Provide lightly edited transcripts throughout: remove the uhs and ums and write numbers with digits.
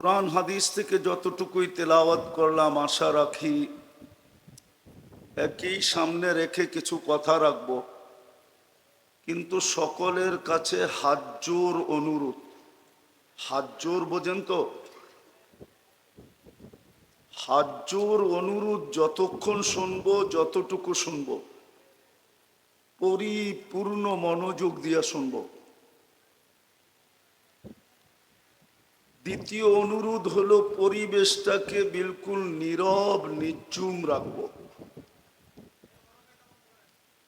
কোরআন হাদিস থেকে যতটুকুই তেলাওয়াত করলাম, আশা রাখি একই সামনে রেখে কিছু কথা রাখব, কিন্তু সকলের কাছে হাত জোর অনুরোধ। হাত জোর বোঝেন তো? হাত জোর অনুরোধ, যতক্ষণ শুনবো, যতটুকু শুনবো, পরিপূর্ণ মনোযোগ দিয়ে শুনবো। দ্বিতীয় অনুরোধ হলো পরিবেশটাকে বিলকুল নীরব নিঝুম রাখবো,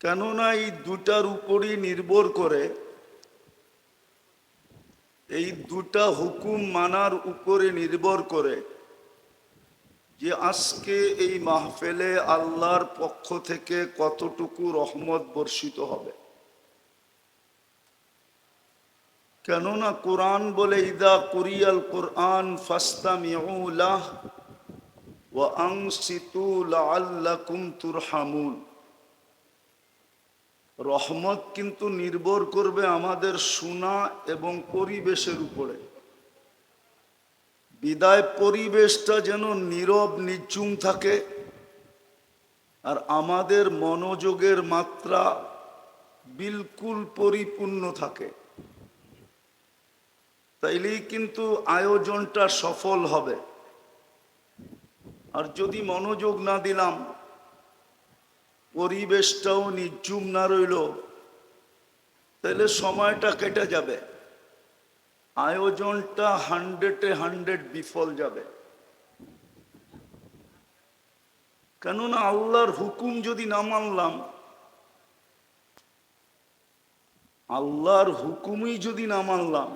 কেননা এই দুটার উপরই নির্ভর করে, এই দুটা হুকুম মানার উপরে নির্ভর করে যে আজকে এই মাহফিলে আল্লাহর পক্ষ থেকে কতটুকু রহমত বর্ষিত হবে। কেননা কোরআন বলে, ইদা কুরিয়াল কোরআন ফাসতামিউ লাহ ওয়া আনসিতু লাআল্লাকুম তুরহামুন। রহমত কিন্তু নির্ভর করবে আমাদের শোনা এবং পরিবেশের উপরে। বিদায় পরিবেশটা যেন নীরব নিঝুম থাকে আর আমাদের মনোযোগের মাত্রা বিলকুল পরিপূর্ণ থাকে, তাইলেই কিন্তু আয়োজনটা সফল হবে। আর যদি মনোযোগ না দিলাম, পরিবেশটাও নিঝুম না রইল, তাহলে সময়টা কেটে যাবে, আয়োজনটা 100-100 বিফল যাবে। কেননা আল্লাহর হুকুম যদি না মানলাম, আল্লাহর হুকুমই যদি না মানলাম,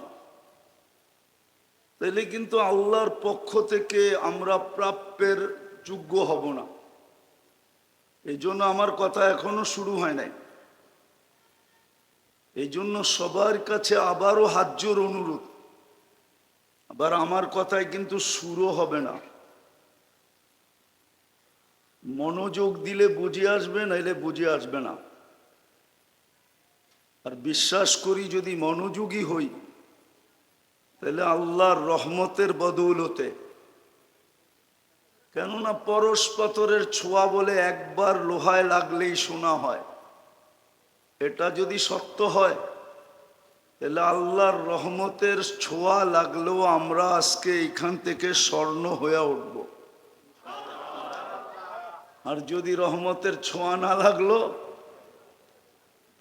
তাহলে কিন্তু আল্লাহর পক্ষ থেকে আমরা প্রাপ্যের যোগ্য হব না। এই জন্য আমার কথা এখনো শুরু হয় নাই। এই জন্য সবার কাছে আবারও হাত জোর অনুরোধ। আবার আমার কথায় কিন্তু শুরু হবে না। মনোযোগ দিলে বুঝে আসবে, নাইলে বুঝে আসবে না। আর বিশ্বাস করি যদি মনোযোগী হই, তাহলে আল্লাহর রহমতের বদৌলতে, কেননা পরশ পাথরের ছোঁয়া বলে একবার লোহায় লাগলেই শোনা হয়, এটা যদি সত্য হয়, তাহলে আল্লাহর রহমতের ছোঁয়া লাগলেও আমরা আজকে এখান থেকে স্বর্ণ হয়ে উঠব। আর যদি রহমতের ছোঁয়া না লাগলো,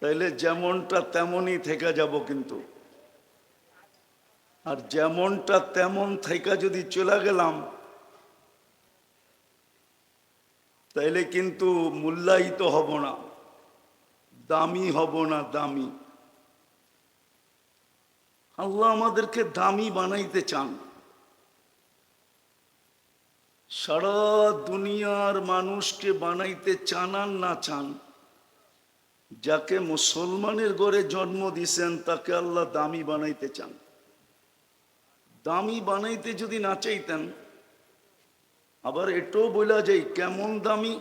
তাইলে যেমনটা তেমনই থেকে যাব। কিন্তু আর যেমনটা তেমন থেকে যদি চলে গেলাম, তাইলে কিন্তু মূল্যায়িত হব না, দামি হব না। দামি আল্লাহ আমাদেরকে দামি বানাইতে চান। সারা দুনিয়ার মানুষকে বানাইতে চান আর না চান, যাকে মুসলমানের ঘরে জন্ম দিয়েছেন তাকে আল্লাহ দামি বানাইতে চান। দামি বানাইতে যদি না চাইতেন, আবার এটাও বলা যায় কেমন দামি।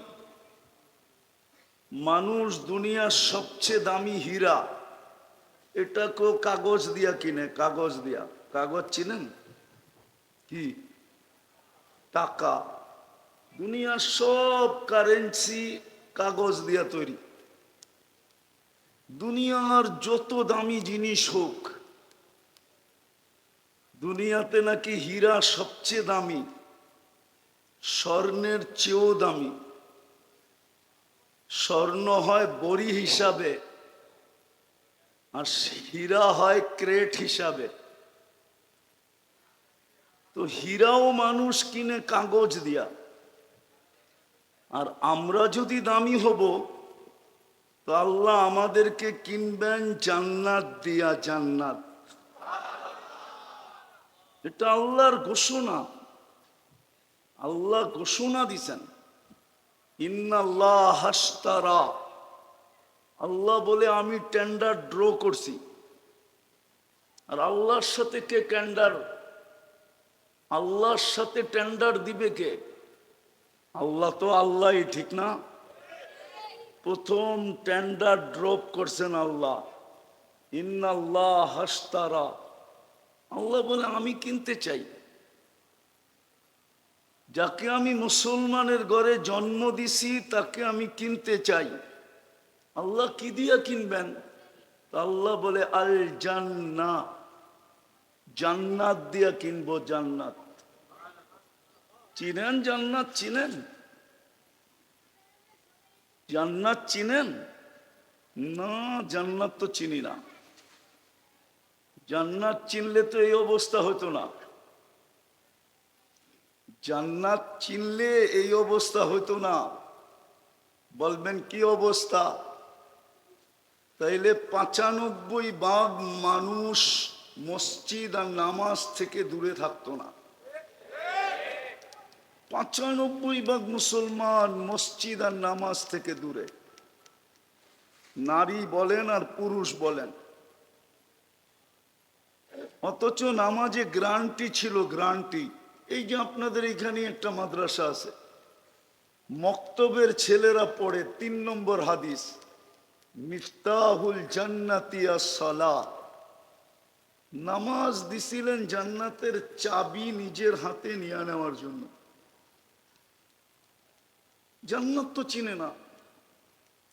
মানুষ দুনিয়ার সবচেয়ে দামি হীরা, এটাকেও কাগজ দিয়া কিনে। কাগজ দিয়া, কাগজ চিনেন কি? টাকা। দুনিয়ার সব কারেন্সি কাগজ দিয়া তৈরি। দুনিয়ার যত দামি জিনিস হোক, দুনিয়াতে নাকি হীরা সবচেয়ে দামি, স্বর্ণের চেয়েও দামি। স্বর্ণ হয় বড়ি হিসাবে, আর হীরা হয় ক্রেট হিসাবে। তো হীরাও মানুষ কিনে কাগজ দিয়া। আর আমরা যদি দামি হব, তো আল্লাহ আমাদেরকে কিনবেন জান্নাত দিয়া। জান্নাত, এটা আল্লাহর ঘোষণা। আল্লাহ ঘোষণা দিছেন, ইন্নাল্লাহ হাশতারা। আল্লাহ বলে আমি টেন্ডার ড্র করছি। আর আল্লাহর সাথে কে টেন্ডার? আল্লাহর সাথে টেন্ডার দিবে কে? আল্লাহ তো আল্লাহই, ঠিক না? প্রথম টেন্ডার ড্রপ করছেন আল্লাহ, ইন্নাল্লাহ হাশতারা। আল্লাহ বলে আমি কিনতে চাই। যাকে আমি মুসলমানের ঘরে জন্ম দিছি তাকে আমি কিনতে চাই। আল্লাহ কি দিয়া কিনবেন? আল্লাহ বলে আল জান্নাহ, জান্নাত দিয়া কিনবো। জান্নাত চিনেন? জান্নাত চিনেন? জান্নাত চিনেন না? জান্নাত তো চিনি না। জান্নাত চিনলে তো এই অবস্থা হতো না। জান্নাত চিনলে এই অবস্থা হতো না। বলবেন কি অবস্থা? তাইলে 95% মানুষ মসজিদ আর নামাজ থেকে দূরে থাকতো না। 95% মুসলমান মসজিদ আর নামাজ থেকে দূরে, নারী বলেন আর পুরুষ বলেন। অথচ নামাজে গ্যারান্টি ছিল, গ্যারান্টি। এই যে আপনাদের এখানে একটা মাদ্রাসা আছে, মক্তবের ছেলেরা পড়ে 3 নম্বর হাদিস, মিফতাহুল জান্নাতি আস-সালাহ। নামাজ দিছিলেন জান্নাতের চাবি নিজের হাতে নিয়ে নেওয়ার জন্য। জান্নাত তো চিনে না,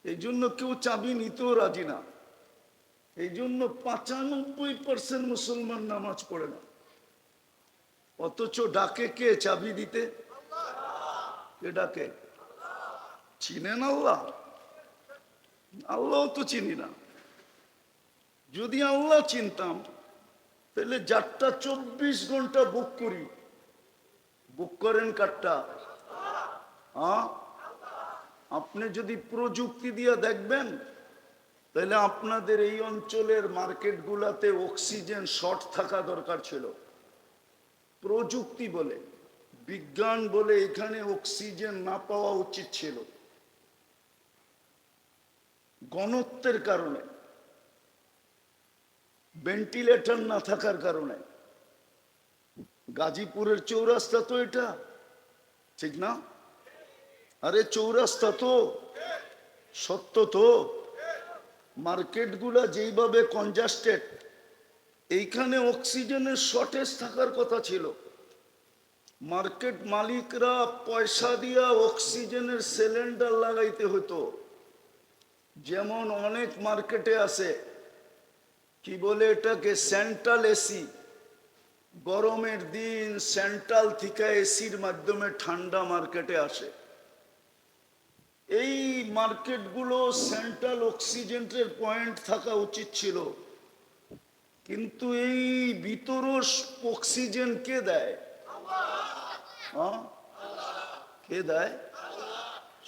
এই জন্য কেউ চাবি নিতেও রাজি না। এই জন্য 95% মুসলমান নামাজ পড়ে না। অথচ ডাকে কে চাবি দিতে? কে ডাকে? চিনেন আল্লাহ? আল্লাহ তো চিনি না। যদি আল্লাহ চিনতাম তাহলে যারটা 24 ঘন্টা বুক করি, বুক করেন কারটা? আপনি যদি প্রযুক্তি দিয়ে দেখবেন তাহলে আপনাদের এই অঞ্চলের মার্কেটগুলোতে অক্সিজেন শর্ট থাকা দরকার ছিল। প্রযুক্তি বলে, বিজ্ঞান বলে এখানে অক্সিজেন না পাওয়া উচিত ছিল। ঘনত্বের কারণে, ভেন্টিলেটর না থাকার কারণে। গাজীপুরের চৌরাস্তা তো এটা, ঠিক না? আরে চৌরাস্তা তো, সত্য তো। মার্কেটগুলা যেইভাবে কনজাস্টেড, এইখানে অক্সিজেনের শর্টেজ থাকার কথা ছিল। মার্কেট মালিকরা পয়সা দিয়া অক্সিজেনের সিলিন্ডার লাগাইতে হতো। যেমন অনেক মার্কেটে আছে, কি বলে এটাকে, সেন্ট্রাল এসি। গরমের দিন সেন্ট্রাল থেকে এসির মাধ্যমে ঠান্ডা মার্কেটে আসে। এই মার্কেটগুলো সেন্ট্রাল অক্সিজেনের পয়েন্ট থাকা উচিত ছিল, কিন্তু এই ভিতর অক্সিজেন কে দেয়? কে দেয়?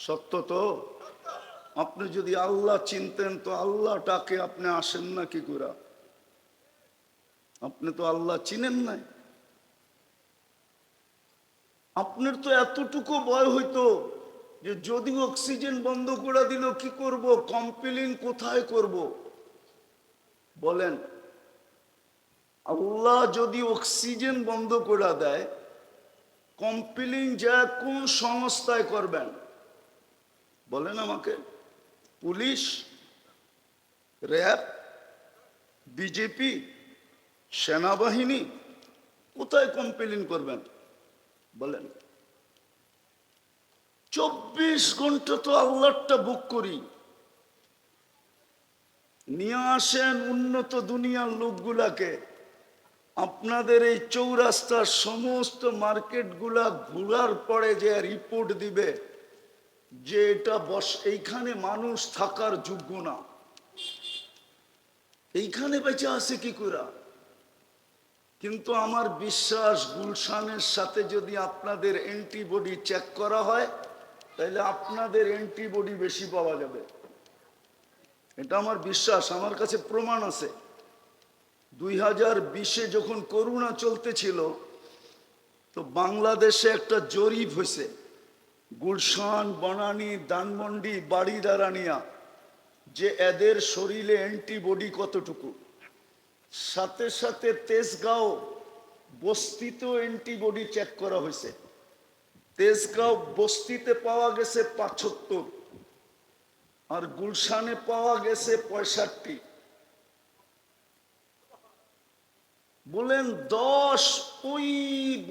সত্য তো। আপনি যদি আল্লাহ চিনতেন তো আল্লাহটাকে আপনি আসেন না কি করে? আপনি তো আল্লাহ চিনেন নাই। আপনার তো এতটুকু ভয় হইতো যে যদি অক্সিজেন বন্ধ করে দিল কি করব, কমপ্লেইন কোথায় করব? বলেন, আল্লাহ যদি অক্সিজেন বন্ধ করে দেয়, কমপ্লেইন যা কোন সংস্থায় করবেন? বলেন আমাকে। পুলিশ, র্যাব, বিজেপি, সেনাবাহিনী, কোথায় কমপ্লেইন করবেন? বলেন। 24 ঘন্টা তো আল্লাহটা বুক করি। নিয়ে আসেন উন্নত দুনিয়ার লোকগুলাকে, আপনাদের এই চৌরাস্তার সমস্ত মার্কেটগুলা ঘোরার পরে যে রিপোর্ট দিবে যে এটা এইখানে মানুষ থাকার যোগ্য না, এইখানে বেঁচে আছে কি করে? কিন্তু আমার বিশ্বাস গুলশানের সাথে যদি আপনাদের অ্যান্টিবডি চেক করা হয় তাহলে আপনাদের অ্যান্টিবডি বেশি পাওয়া যাবে। এটা আমার বিশ্বাস, আমার কাছে প্রমাণ আছে। 2020-এ যখন করোনা চলতেছিল তো বাংলাদেশে একটা জরিপ হয়েছে, গুলশান, বনানী, ধানমন্ডি, বাড়িদারানিয়া, যে এদের শরীরে অ্যান্টিবডি কতটুকু। সাথে সাথে তেজগাঁও বস্তিতেও অ্যান্টিবডি চেক করা হয়েছে। তেজগাঁও বস্তিতে পাওয়া গেছে 75 আর গুলশানে পাওয়া গেছে 65। বলেন 10 ওই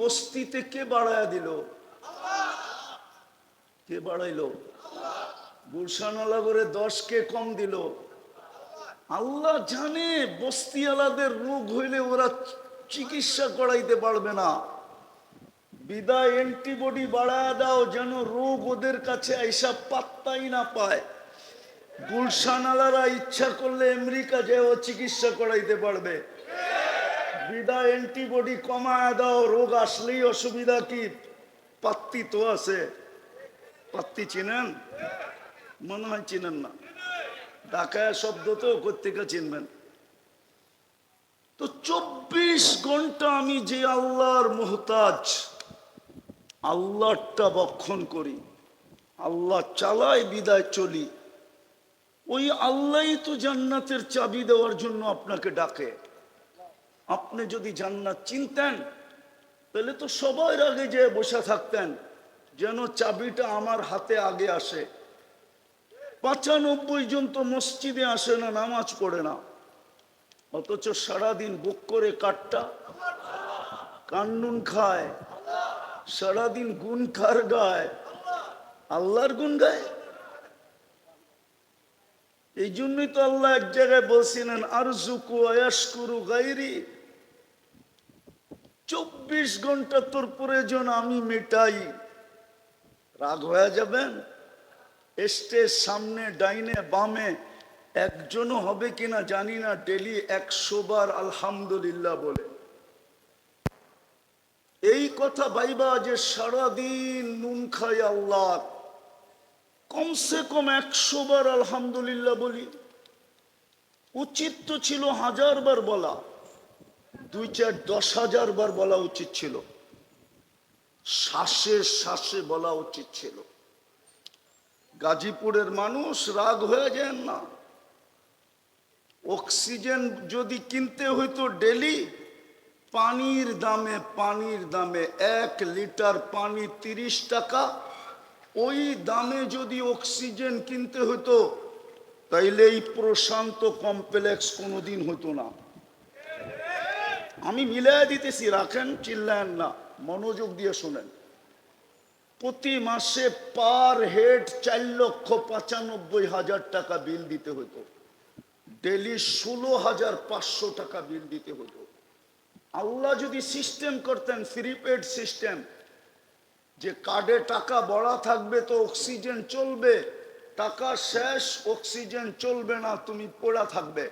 বস্তিতে কে বাড়ায়া দিল? কে বাড়াইলো? গুলশানওয়ালা করে 10 কে কম দিল? আল্লাহ জানে বস্তিওয়ালাদের রোগ হইলে ওরা চিকিৎসা করাইতে পারবে না, বিদায় অ্যান্টিবডি বাড়ায় দাও যেন রোগ ওদের কাছে এইসব পাত্তাই না পায়। গুলশানওয়ালারা ইচ্ছা করলে আমেরিকা যেও চিকিৎসা করাইতে পারবে, বিদায় অ্যান্টিবডি কমায় দাও, রোগ আসলেই অসুবিধা কি? পাত্তি তো আছে। পাত্তি চিনেন? মনে হয় চিনেন না, ঢাকায় শব্দ তো কোত্থেকে চিনবেন? তো 24 ঘন্টা আমি যে আল্লাহর মুহতাজ, আল্লাহটা বক্ষণ করি, আল্লাহ চালাই বিদায় চলি, ওই আল্লাহই তো জান্নাতের চাবি দেওয়ার জন্য আপনাকে ডাকে। আপনি যদি জান্নাত চিনতেন তাহলে তো সবার আগে যে বসে থাকতেন যেন চাবিটা আমার হাতে আগে আসে। 95 জন তো মসজিদে আসে না, নামাজ পড়ে না, অথচ সারাদিন বুক করে কাটটা কান্নুন খায়, সারাদিন গুণ কার গায়? আল্লাহর গুণ গায়। এই জন্যই তো আল্লাহ এক জায়গায় বলছিলেন আরজুকু আয়াশকুরু গায়রি, 24 ঘন্টা তোর প্রয়োজন আমি মেটাই। রাগ হয়ে যাবেন? স্টেজ সামনে ডাইনে বামে একজনও হবে কিনা জানি না ডেলি 100 বার আলহামদুলিল্লাহ বলে। এই কথা ভাইবা যে সারাদিন নুন খাই আল্লাহ, কমসে কম 100 বার আলহামদুলিল্লাহ বলি। উচিত তো ছিল 1000 বার বলা, 2, 4, 10,000 বার বলা উচিত ছিল, শ্বাসে শ্বাসে বলা উচিত ছিল। গাজীপুরের মানুষ রাগ হয়ে যান না, অক্সিজেন যদি কিনতে হইতো ডেলি, পানির দামে 1 লিটার পানি 30 টাকা, ওই দামে যদি অক্সিজেন কিনতে হতো তাইলে এই প্রশান্ত কমপ্লেক্স কোনোদিন হতো না। আমি মিলাই দিতেছি, রাখেন, চিল্লেন না, মনোযোগ দিয়ে শোনেন। প্রতি মাসে পার হেড 4,95,000 টাকা বিল দিতে হতো, ডেলি 16,500 টাকা বিল দিতে হতো। আল্লাহ যদি সিস্টেম করতেন প্রিপেড সিস্টেম, যে কার্ডে টাকা বড়া থাকবে তো অক্সিজেন চলবে, টাকা শেষ অক্সিজেন চলবে না, তুমি পড়া থাকবে,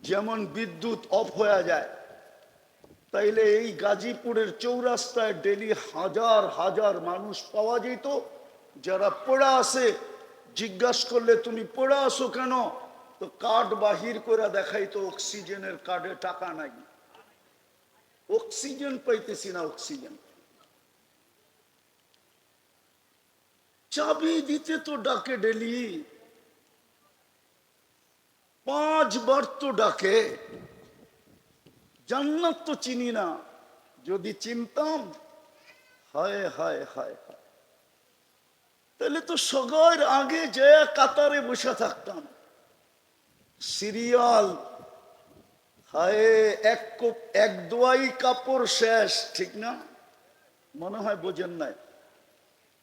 যেমন বিদ্যুৎ অফ হয়ে যায়, তাইলে এই গাজীপুরের চৌরাস্তায় ডেলি হাজার হাজার মানুষ পাওয়া যেত যারা পড়া আছে। জিজ্ঞাসা করলে তুমি পড়া আসো কেন, তো কার্ড বাহির করে দেখাইতো অক্সিজেনের কার্ডে টাকা নাই, অক্সিজেন পাইতেছি না, অক্সিজেন। চাবি দিতে তো ডাকে ডেলি 5 বার তো ডাকে। জান্নাত তো চিনি না, যদি চিনতাম হায় হায় হায় হায়, তাহলে তো সবার আগে যে কাতারে বসে থাকতাম, সিরিয়াল। হায়, এক দোয়াই কাপড় শেষ, ঠিক না? মনে হয় বোঝেন নাই,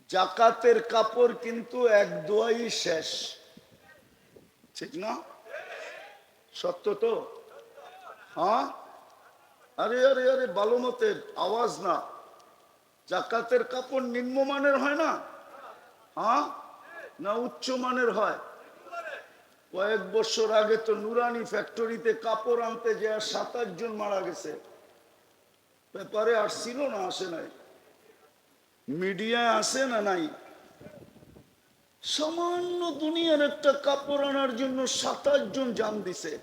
জাকাতের কাপড় কিন্তু এক দোয়াই শেষ, ঠিক না? সত্য তো? হ্যাঁ, আরে আরে আরে ভালো মতের আওয়াজ না। জাকাতের কাপড় নিম্নমানের হয় না? হ্যাঁ না উচ্চমানের হয়? কয়েক বছর আগে তো নুরানি ফ্যাক্টরিতে কাপড় আনতে যে 27 জন মারা গেছে, পেপারে আসছিল না? আসে নাই? মিডিয়ায় আসে না? নাই? সামান্য দুনিয়ার একটা কাপড় আনার জন্য 27 জন জান দিছে।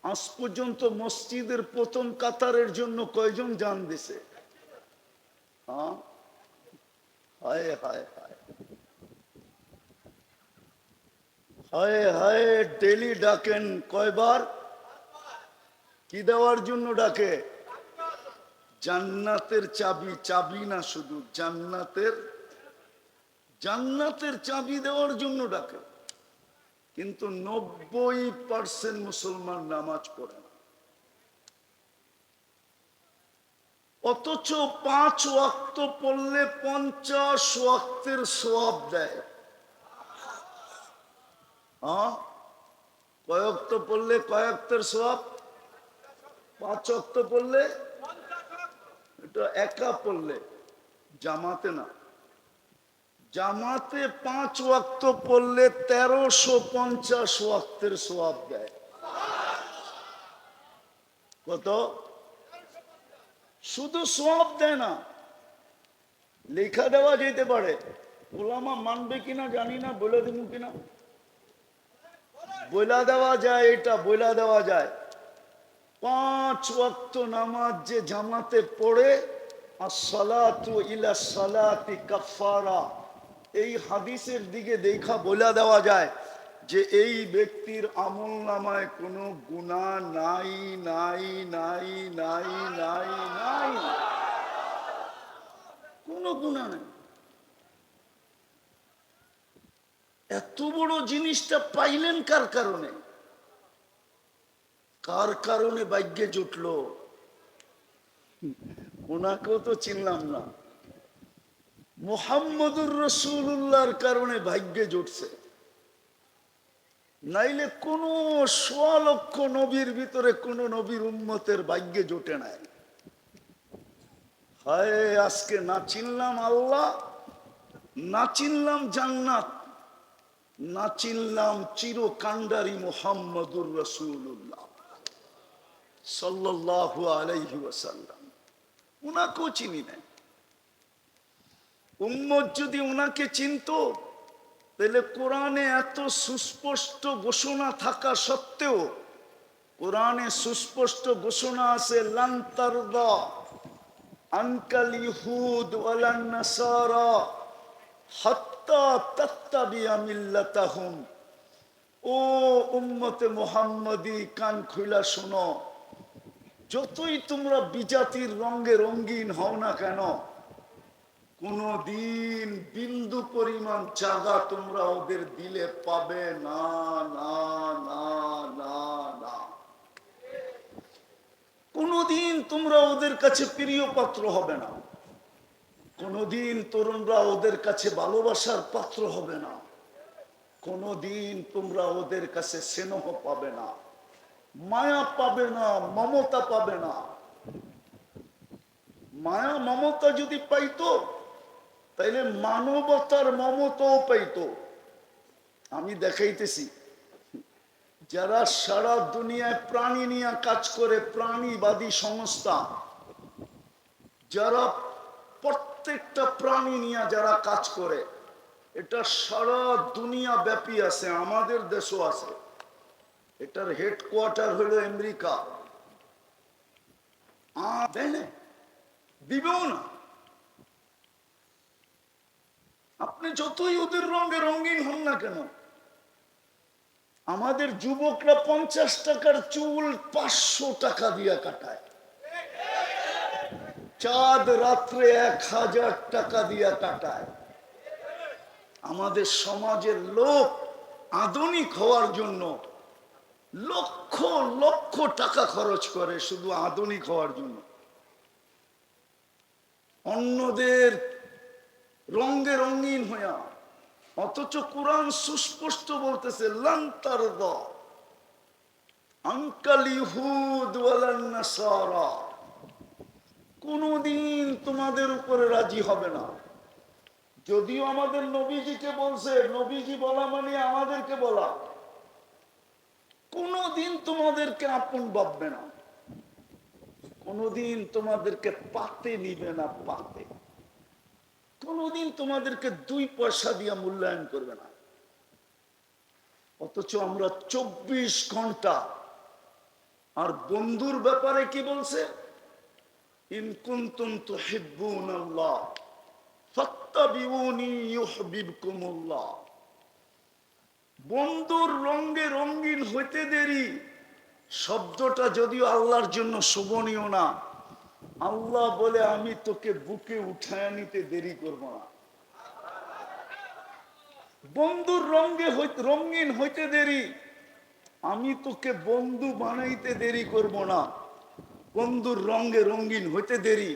আজ পর্যন্ত মসজিদের প্রথম কাতারের জন্য কয়জন জান দিছে? হ্যাঁ, হায় হায় হায় হায় হায়। ডেলি ডাকেন কয়বার? কি দেওয়ার জন্য ডাকে? জান্নাতের চাবি। চাবি না শুধু, জান্নাতের চাবি দেওয়ার জন্য ডাকে। কিন্তু 90% মুসলমান নামাজ পড়ে না। অথচ 5 ওয়াক্ত পড়লে 50 ওয়াক্তের সওয়াব দেয়। হ্যাঁ, কয় ওয়াক্ত পড়লে কয় ওয়াক্তের সওয়াব? 5 ওয়াক্ত পড়লে, এটা একা পড়লে, জামাতে না। জামাতে 5 ওয়াক্ত পড়লে 1350 ওয়াক্তের সওয়াব দেয়। কত? শুধু সওয়াব দেয় না, লেখা দেওয়া যেতে পারে। ওলামা মানবে কিনা জানি না, বলে দিব কিনা। বইলা দেওয়া যায়, এটা বইলা দেওয়া যায়। 5 ওয়াক্ত নামাজ যে জামাতে পড়ে, আসসালাতু ইলা সালাতি কাফারা, এই হাদিসের দিকে দেখা বইলা দেওয়া যায় যে এই ব্যক্তির আমল নামায় কোনো গুনাহ নাই নাই নাই নাই নাই নাই, কোনো গুনাহ নাই। এত বড় জিনিসটা পাইলেন কার কারণে? কার কারণে ভাগ্যে জুটলো? ওনাকেও তো চিনলাম না। মুহাম্মদুর রাসূলুল্লাহর কারণে ভাগ্যে জুটছে, নাইলে কোন 1.25 লক্ষ নবীর ভিতরে কোন নবীর উম্মতের ভাগ্যে জোটে নাই। হায়, আজকে না চিনলাম আল্লাহ, না চিনলাম জান্নাত, না চিনলাম চিরকান্ডারি মুহাম্মদুর রাসূলুল্লাহ সাল্লাল্লাহু আলাইহি ওয়াসাল্লাম। উনাকেও চিনি না। উম্মত যদি উনাকে চিনতো, তাহলে কোরআনে এত সুস্পষ্ট ঘোষণা থাকা সত্ত্বেও, কোরআনে সুস্পষ্ট ঘোষণা আছে, লান তারদা আনকাল ইহুদ ওয়ালান নাসারা হাত্তা তাত্তাবিয়া মিল্লাতাহুম। ও উম্মতে মুহাম্মদী, কান খুইলা শোনো, যতই তোমরা বিজাতির রঙে রঙিন হও না কেন, কোনদিন বিন্দু পরিমাণ জায়গা তোমরা ওদের দিলে পাবে না না না না না। কোনদিন তোমরা ওদের কাছে প্রিয় পাত্র হবে না, কোনদিন তরুণরা ওদের কাছে ভালোবাসার পাত্র হবে না, কোনদিন তোমরা ওদের কাছে স্নেহ পাবে না, মায়া পাবে না, মমতা পাবে না। মায়া মমতা যদি পাইতো, তাইলে মানবতার মমতাও পাইতো। আমি দেখাইতেছি, যারা সারা দুনিয়ায় প্রাণী নিয়ে কাজ করে, প্রাণীবাদী সংস্থা, যারা প্রত্যেকটা প্রাণী নিয়ে যারা কাজ করে, এটা সারা দুনিয়া ব্যাপী আছে, আমাদের দেশও আছে। এটার হেডকোয়ার্টার হলো আমেরিকা। দিবেও না। আপনি যতই ওদের রঙে রঙিন হন না কেন, আমাদের যুবকরা 50 টাকার চুল 500 টাকা দিয়া কাটায়, চাঁদ রাত্রে 1000 টাকা দিয়া কাটায়। আমাদের সমাজের লোক আধুনিক হওয়ার জন্য লক্ষ লক্ষ টাকা খরচ করে শুধু আধুনিক হওয়ার জন্য। অন্যদের রঙে রঙিন হইয়া, অথচ কোরআন সুস্পষ্ট বলতেছে, লান তারদা আনকাল ইহুদ ওয়ালান নাসারা, কোনদিন তোমাদের উপরে রাজি হবে না। যদিও আমাদের নবীজিকে বলছে, নবীজি বলা মানে আমাদেরকে বলা, কোনদিন তোমাদেরকে আপন ভাববে না, কোনদিন তোমাদেরকে পাতে নিবে না, পাতে কোনদিন তোমাদেরকে 2 পয়সা দিয়া মূল্যায়ন করবে না। অথচ আমরা 24 ঘন্টা। আর বন্ধুর ব্যাপারে কি বলছে? ইন কুনতুম তুহিব্বুনাল্লাহ ফাত্তাবিউনি ইউহিব্বুকুমুল্লাহ। বন্ধুর রঙে রঙিন হইতে দেরি শব্দটা যদিও আল্লাহর জন্য শোভনীয় না, আল্লাহ বলে আমি তোকে বুকে উঠায় নিতে দেরি করব না। বন্ধুর রঙিন হইতে দেরি, আমি তোকে বন্ধু বানাইতে দেরি করব না। বন্ধুর রঙে রঙিন হইতে দেরি,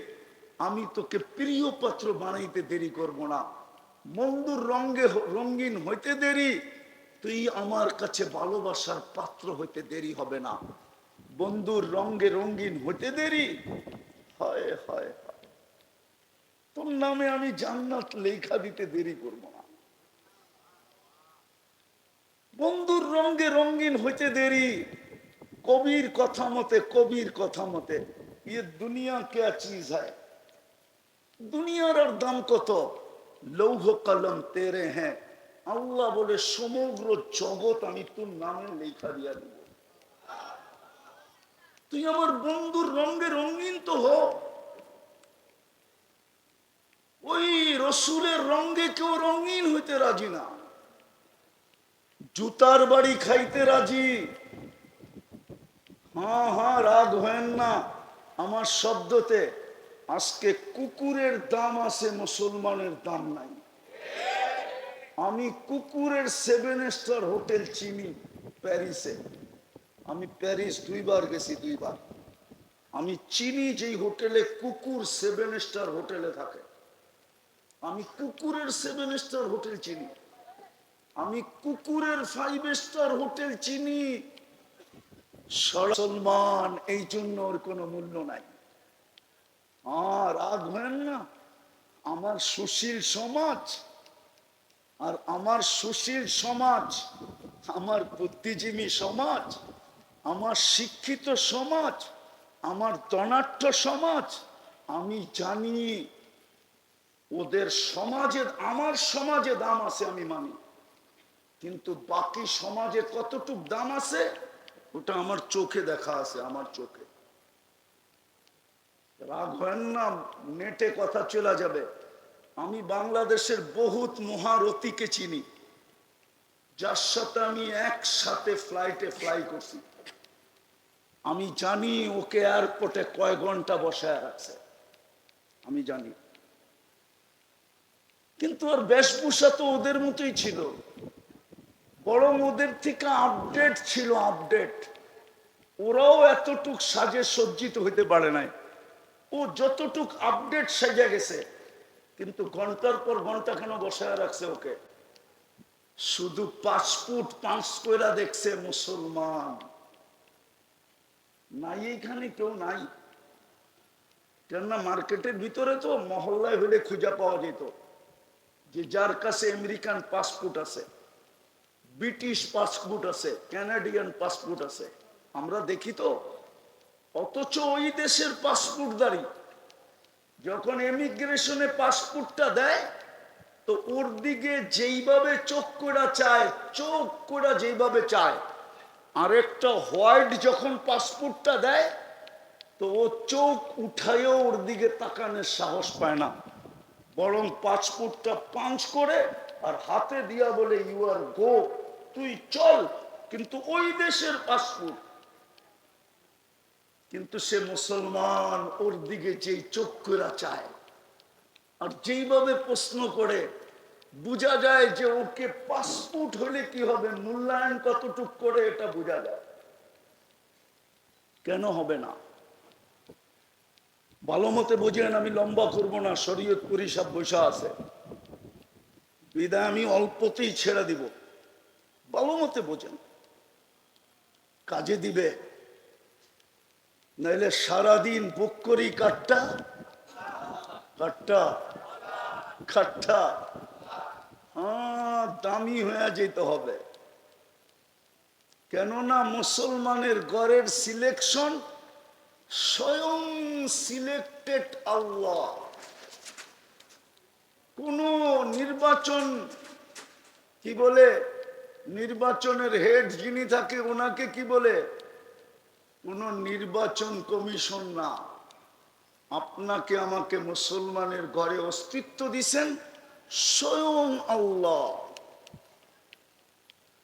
আমি তোকে প্রিয় পাত্র বানাইতে দেরি করব না। বন্ধুর রঙে রঙিন হইতে দেরি, তুই আমার কাছে ভালোবাসার পাত্র হইতে দেরি হবে না। বন্ধুর রঙে রঙিন হইতে দেরি, হয় হয় হয়, তোর নামে আমি জান্নাত লেখা দিতে দেরি করব না। বন্ধুর রঙে রঙিন হইতে দেরি, কবির কথা মতে, কবির কথা মতে, ये दुनिया क्या चीज है, দুনিয়ার আর দাম কত, লৌহ কলম তেরে হ্যাঁ। আল্লাহ বলে সমগ্র জগৎ আমি তোর নামে লেখা দিয়া দিব। তুই আমার বন্ধুর রঙে রঙিন তো হ। ওই রসুলের রঙে কেউ রঙিন হইতে রাজি না, জুতার বাড়ি খাইতে রাজি। হ্যাঁ হ্যাঁ, রাগ হয় না আমার শব্দতে। আজকে কুকুরের দাম আছে, মুসলমানের দাম নাই। আমি কুকুরের 7 স্টার হোটেল চিনি প্যারিসে। আমি প্যারিস 2 বার গেছি, 2 বার। আমি চিনি যেই হোটেলে কুকুর 7 স্টার হোটেলে থাকে। আমি কুকুরের 7 স্টার হোটেল চিনি। আমি কুকুরের 5 স্টার হোটেল চিনি। মুসলমান, এই জন্য ওর কোনো মূল্য নাই। আর রাগ হয় না, আমার সুশীল সমাজ, আর আমার সুশীল সমাজ, আমার বুদ্ধিজীবী সমাজ, আমার শিক্ষিত সমাজ, আমার ধনাঢ্য সমাজ, আমি জানি ওদের সমাজে, আমার সমাজে দাম আছে আমি মানি, কিন্তু বাকি সমাজে কতটুক দাম আছে ওটা আমার চোখে দেখা আছে, আমার চোখে। রাগ হয় না, নেটে কথা চলে যাবে। আমি বাংলাদেশের বহুত মহারথীকে চিনি, যার সাথে আমি একসাথে ফ্লাইটে ফ্লাই করছি। আমি জানি ওকে এয়ারপোর্টে কয় ঘন্টা বসায় রাখছে, আমি জানি। কিন্তু ওর বেশভূষা তো ওদের মতোই ছিল, বরং ওদের থেকে আপডেট ছিল, আপডেট। ওরাও এতটুক সাজে সজ্জিত হইতে পারে নাই, ও যতটুক আপডেট সাজা গেছে। কিন্তু ঘন্টার পর ঘন্টা কেন বসায় রাখছে ওকে? শুধু পাসপোর্ট পাঁচ কইরা দেখছে মুসলমান। নাই এইখানে কেউ নাই, কেননা মার্কেটের ভিতরে তো মহল্লায় হলে খুঁজে পাওয়া যেত যে যার কাছে আমেরিকান পাসপোর্ট আছে, ব্রিটিশ পাসপোর্ট আছে, কানাডিয়ান পাসপোর্ট আছে, আমরা দেখি তো। অথচ ওই দেশের পাসপোর্টদারি যখন ইমিগ্রেশনে পাসপোর্টটা দেয়, তো ওর দিকে যেইভাবে চোখ করে চায়, চোখ করে যেইভাবে চায়, আরেকটা হোয়াইট যখন পাসপোর্টটা দেয়, তো ও চোখ উঠায়ও ওর দিকে তাকানোর সাহস পায় না, বরং পাসপোর্টটা পাঞ্চ করে আর হাতে দিয়া বলে ইউ আর গো, তুই চল। কিন্তু ওই দেশের পাসপোর্ট, কিন্তু সে মুসলমান, ওর দিকে যেই চোখ করে চায় আর যেইভাবে প্রশ্ন করে, বোঝা যায় যে ওকে পাসপোর্ট হলে কি হবে, মূল্যায়ন কতটুক করে এটা বোঝা যায়। কেন হবে না? ভালো মতে বোঝেন, আমি লম্বা করবো না, শরীয়তপুরি সব বসা আছে, বিদায় আমি অল্পতেই ছেড়ে দিব। ভালো মতে বোঝেন, কাজে দিবে, নাইলে সারাদিন বুক করি কাটটা কাটটা কাটটা, হ্যাঁ দামি হয়ে যেতে হবে। কেননা মুসলমানের ঘরের সিলেকশন স্বয়ং সিলেক্টেড আল্লাহ। কোন নির্বাচন, কি বলে, নির্বাচনের হেড যিনি থাকে ওনাকে কি বলে, কোন নির্বাচন কমিশন না। আপনাকে আমাকে মুসলমানের ঘরে অস্তিত্ব দিছেন স্বয়ং আল্লাহ।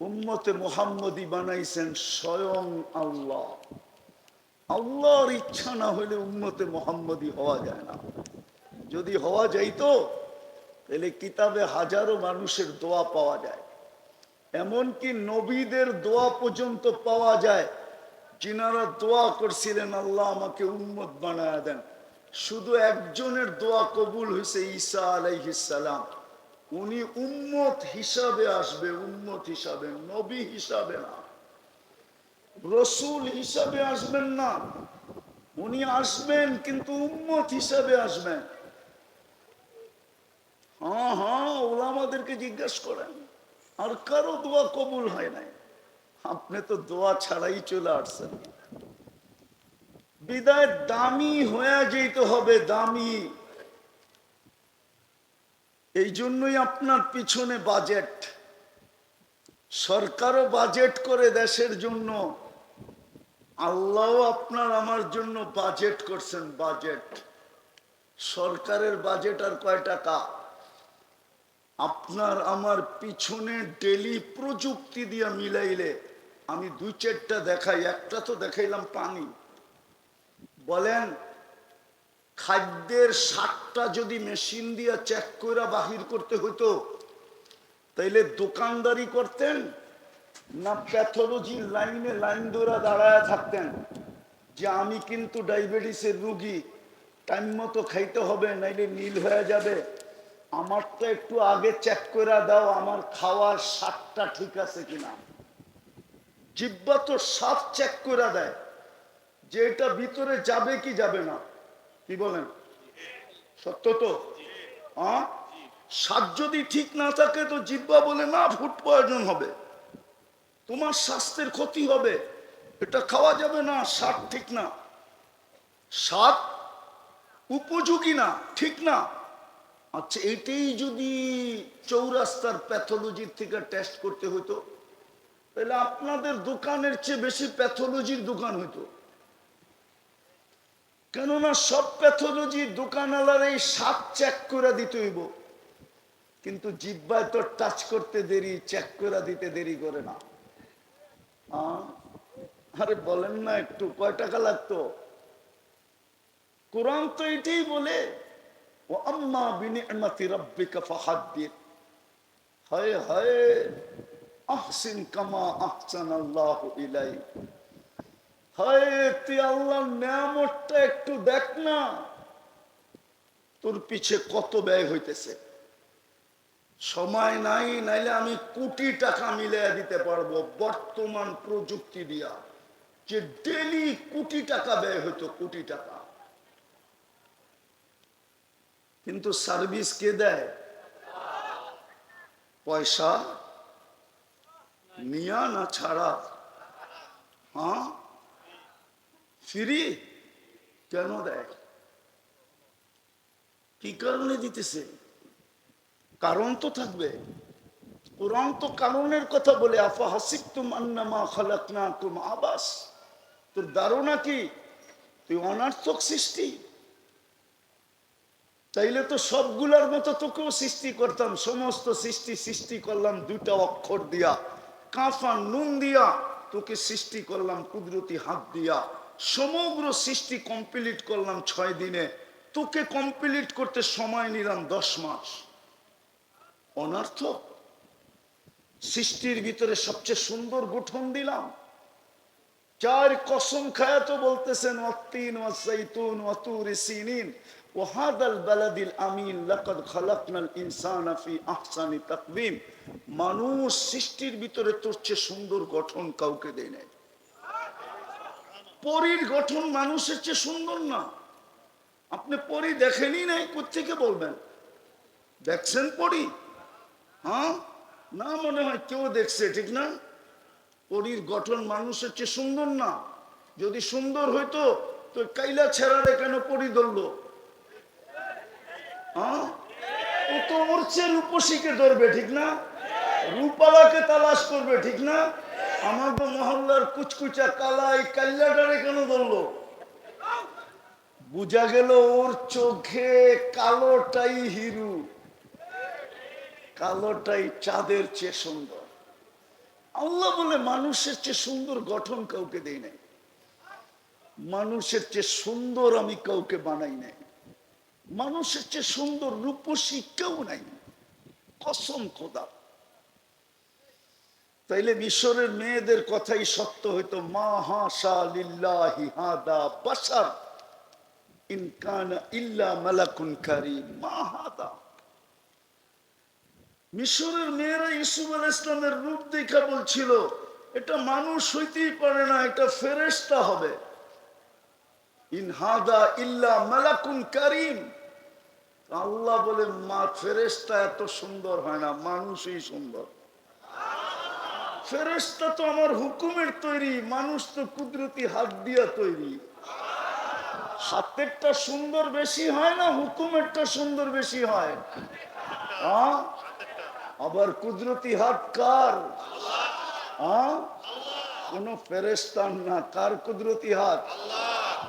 উম্মতে মুহাম্মদী বানাইছেন স্বয়ং আল্লাহ। আল্লাহর ইচ্ছা না হলে উম্মতে মুহাম্মদী হওয়া যায় না। যদি হওয়া যাইতো তাহলে কিতাবে হাজারো মানুষের দোয়া পাওয়া যায়, এমনকি নবীদের দোয়া পর্যন্ত পাওয়া যায়, যিনারা দোয়া করছিলেন আল্লাহ আমাকে উম্মত বানায়া দেন। শুধু একজনের দোয়া কবুল হয়েছে, ঈসা আলাইহিস সালাম। উনি উম্মত হিসাবে আসবে, উম্মত হিসাবে, নবী হিসাবে না, রসুল হিসাবে আসবেন না। উনি আসবেন কিন্তু উম্মত হিসাবে আসবেন। হ্যাঁ হ্যাঁ, ওলামাদেরকে জিজ্ঞেস করেন, আর কারো দোয়া কবুল হয় নাই। আপনি তো দোয়া ছাড়াই চলে আসছেন। বিদায় দামি হয়ে যেতে হবে, দামি। এই জন্যই আপনার পিছনে বাজেট, সরকারও বাজেট করে দেশের জন্য, আল্লাহ আপনার আমার জন্য বাজেট করছেন, বাজেট। সরকারের বাজেট আর কয় টাকা? আপনার আমার পিছনে ডেলি প্রযুক্তি দিয়ে মিলাইলে, আমি দুই চারটা দেখাই, একটা তো দেখাইলাম পানি। বলেন খাদ্যের 60টা যদি মেশিন দিয়ে চেক করে বাহির করতে হইতো, তাইলে দোকানদারি করতেন না প্যাথোলজির লাইনে লাইন ধরে দাঁড়ায় থাকতেন যে আমি কিন্তু ডায়াবেটিসের রুগী, টাইম মতো খাইতে হবে নাইলে নীল হয়ে যাবে, আমারটা একটু আগে চেক করে দাও, আমার খাওয়ার স্বাদটা ঠিক আছে কিনা। জিহ্বা তো স্বাদ চেক করে দেয় যে এটা ভিতরে যাবে কি যাবে না। কি বলেন, সত্য তো? স্বাদ যদি ঠিক না থাকে তো জিহ্বা বলে না, ফুড পয়জন হবে, তোমার স্বাস্থ্যের ক্ষতি হবে, এটা খাওয়া যাবে না, স্বাদ ঠিক না, স্বাদ উপযোগী না, ঠিক না। আচ্ছা, এটাই যদি চৌরাস্তার প্যাথোলজির থেকে টেস্ট করতে হতো, তাহলে আপনাদের দোকানের চেয়ে বেশি প্যাথোলজির দোকান হইতো। কেননা সব প্যাথোলজির দোকানওয়ালার এই স্বাদ চেক করে দিতে হইব, কিন্তু জিহ্বায় তো টাচ করতে দেরি, চেক করে দিতে দেরি করে না। আরে বলেন না একটু, কয় টাকা লাগতো? কোরআন তো এটাই বলে, ও আম্মা বিনিআমাতি রাব্বিকা ফাহাদ্দিস। হায় হায়, আহসিন কামা আহসানাল্লাহু ইলাইক। হায়, তুই আল্লাহর নিয়ামতটা একটু দেখ না, তোর পিছে কত ব্যয় হইতেছে। সময় নাই, নাইলে আমি কোটি টাকা মিলিয়ে দিতে পারবো বর্তমান প্রযুক্তি দিয়া, যে ডেলি কোটি টাকা ব্যয় হইতো, কোটি টাকা। কিন্তু সার্ভিস কে দেয়? পয়সা নিয়া না ছাড়া? হ্যাঁ, ফ্রি কেন দেয়? কি কারণে দিতেছে? কারণ তো থাকবে। কোরআন তো কারণের কথা বলে, আফা হাসিবতুম আন্নামা খালাকনাকুম আবাস। তোর ধারণা কি তুই অনার্থক সৃষ্টি? তাইলে তো সবগুলার মতো তোকেও সৃষ্টি করতাম। সমস্ত সৃষ্টি করলাম দুইটা অক্ষর দিয়া, কাফা নুন দিয়া, তোকে সৃষ্টি করলাম কুদরতি হাত দিয়া। সমগ্র সৃষ্টি কমপ্লিট করলাম 6 দিনে, তোকে কমপ্লিট করতে সময় নিলাম 10 মাস। অনার্থক? সৃষ্টির ভিতরে সবচেয়ে সুন্দর গঠন দিলাম। 4 কসম খায়া তো বলতেছেন, ওয়াত্তিন ওয়াসাইতুন ওয়াতুরি সিনিন ওয়াহাদাল বালাদিল আমিন লাকাদ খালাকনাল ইনসানা ফি আহসানি তাকওয়িম। মানুষ সৃষ্টির ভিতরে তোর চেয়ে সুন্দর গঠন কাউকে দেয় নাই। পরীর গঠন মানুষের চেয়ে সুন্দর না? আপনি পরী দেখেনই নাই, কোত্থেকে বলবেন? দেখছেন পরী? হ্যাঁ, না মনে হয় কেউ দেখছে, ঠিক না? পরীর গঠন মানুষের চেয়ে সুন্দর না। যদি সুন্দর হইতো তো কাইলা ছেড়ারে কেন পরী ধরলো? হ্যাঁ, ও তো ওর চেয়ে রূপসীকে ধরবে, ঠিক না? রূপালাকে তালাশ করবে, ঠিক না? আমার তো মহল্লার কুচকুচা কালাই কাল্লাটারে কেন ধরলো? বুঝা গেল ওর চোখে কালোটাই হিরু, কালোটাই চাঁদের চেয়ে সুন্দর। আল্লাহ বলে মানুষের চেয়ে সুন্দর গঠন কাউকে দেই নাই, মানুষের চেয়ে সুন্দর আমি কাউকে বানাই নাই, মানুষের চেয়ে সুন্দর রূপসী কেউ নাই, কসম খোদা। তাইলে মিশরের মেয়েদের কথাই সত্য হইতো, মা হাসা লিল্লাহি হাদা বাশার। ইন কানা ইল্লা মালাকুন কারীম মা হাদা। মিশরের মেয়েরা ইউসুফ আলাইহিস সালামের রূপ দেখা বলছিল এটা মানুষ হইতেই পারে না, এটা ফেরেশতা হবে। ইন হাদা ইল্লা মালাকুন কারীম। আল্লাহ বলে মা ফেরেশতা এত সুন্দর হয় না, মানুষই সুন্দর। ফেরেশতা তো আমার হুকুমের তৈরি, মানুষ তো কুদরতি হাত দিয়া তৈরি। হাতেরটা সুন্দর বেশি হয় না হুকুমেরটা সুন্দর বেশি হয়? আবার কুদরতি হাত কার? কোন ফেরেশতার না। কার কুদরতি হাত?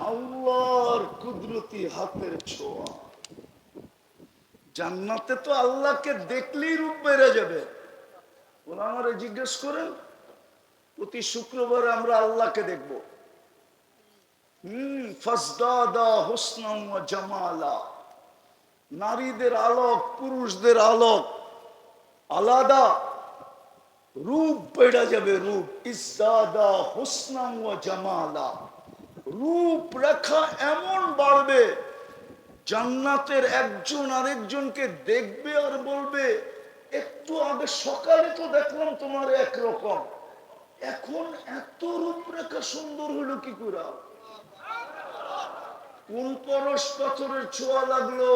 আল্লাহর কুদরতি হাতের ছোঁয়া। জান্নাতে তো আল্লাহকে দেখলেই রূপ বেড়ে যাবে। ওরা আমারে জিজ্ঞেস করেন প্রতি শুক্রবারে আমরা আল্লাহকে দেখব। ফাজদাদা হুসনাম ওয়া জামালা। নারীদের আলোক পুরুষদের আলোক আলাদা, রূপ বেড়ে যাবে। রূপ ইজদাদা হুসনাম ওয়া জামালা। রূপ রেখা এমন বাড়বে, জান্নাতের একজন আরেকজনকে দেখবে আর বলবে একটু আগে সকালে তো দেখলাম তোমার একরকম, এখন এত রূপরেখা সুন্দর হলো কি করে? কোন পরশ পাথরের ছোঁয়া লাগলো,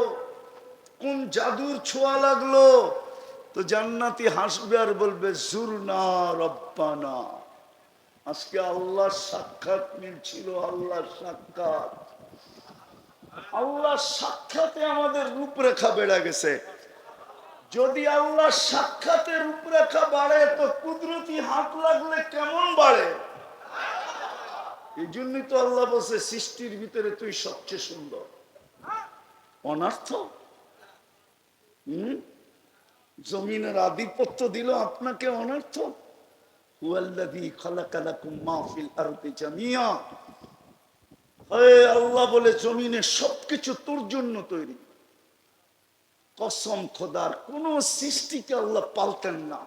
কোন জাদুর ছোঁয়া লাগলো? তো জান্নাতি হাসবে আর বলবে জুরনা রব্বানা। আজকে আল্লাহর সাক্ষাৎ মিলছিল, আল্লাহর সাক্ষাৎ। আল্লাহর সাক্ষাতে আমাদের রূপরেখা বেড়ে গেছে। যদি আল্লাহর সাক্ষাতের রূপরেখা বাড়ে তো কুদরতি হাত লাগলে কেমন বাড়ে? এই জন্যই তো আল্লাহ বলছে সৃষ্টির ভিতরে তুই সবচেয়ে সুন্দর। অনর্থ জমিনের আধিপত্য দিল আপনাকে অনর্থ। হুয়াল্লাযী খালাকা লাকুম মা ফিল আরদি জামিয়া। আল্লাহ বলে জমিনে সবকিছু তোর জন্য তৈরি। কসম খোদার, কোন সৃষ্টিকে আল্লাহ পালতেন না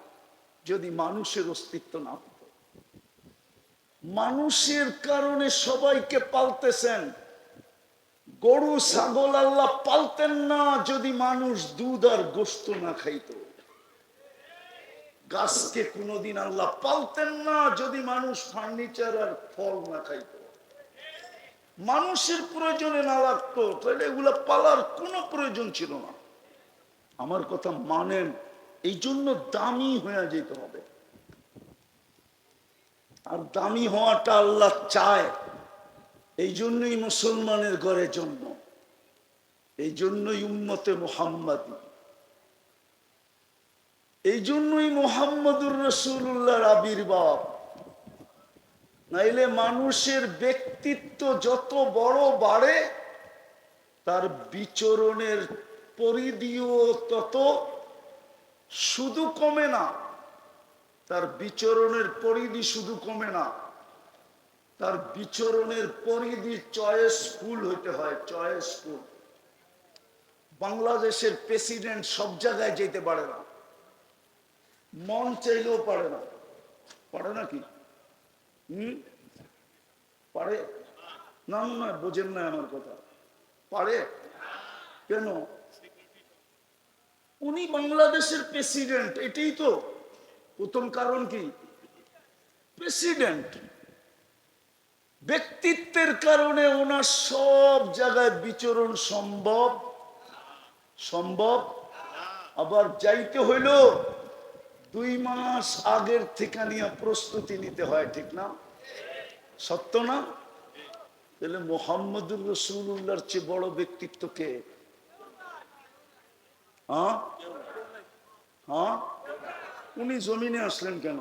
যদি মানুষের অস্তিত্ব না হতো। মানুষের কারণে সবাইকে পালতেছেন। গরু ছাগল আল্লাহ পালতেন না যদি মানুষ দুধ আর গোশত না খাইত। গাছকে কোনোদিন আল্লাহ পালতেন না যদি মানুষ ফার্নিচার আর ফল না খাইত। মানুষের প্রয়োজনে না লাগতো তাহলে এগুলা পালার কোনো প্রয়োজন ছিল না। আমার কথা মানেন? এই জন্য দামি হয়ে যেতে হবে। আর দামি হওয়াটা আল্লাহ চায়। এই জন্যই মুসলমানের ঘরে জন্ম, এই জন্যই উম্মতে মুহাম্মাদী, এই জন্যই মুহাম্মদুর রাসূলুল্লাহর আবির্ভাব। নাইলে মানুষের ব্যক্তিত্ব যত বড় বাড়ে তার বিচরণের পরিধিও তত শুধু কমে না। তার বিচরণের পরিধি শুধু কমে না, তার বিচরণের পরিধি চয়েসফুল হইতে হয়। চয়েসফুল। বাংলাদেশের প্রেসিডেন্ট সব জায়গায় যেতে পারে না, মন চাইলেও পারে না। পারে নাকি? পারে না? না বোঝেন না আমার কথা। পারে কেন? উনি বাংলাদেশের প্রেসিডেন্ট, এটাই তো প্রথম কারণ। কি প্রেসিডেন্ট? ব্যক্তিত্বের কারণে ওনার সব জায়গায় বিচরণ সম্ভব। সম্ভব। আবার যাইতে হইল 2 মাস আগের থেকে নিয়ে প্রস্তুতি নিতে হয়, ঠিক না? সত্য না? তাহলে মুহাম্মদুর রাসূলুল্লাহর চেয়ে বড় ব্যক্তিত্ব কে? উনি জমিনে আসলেন কেন?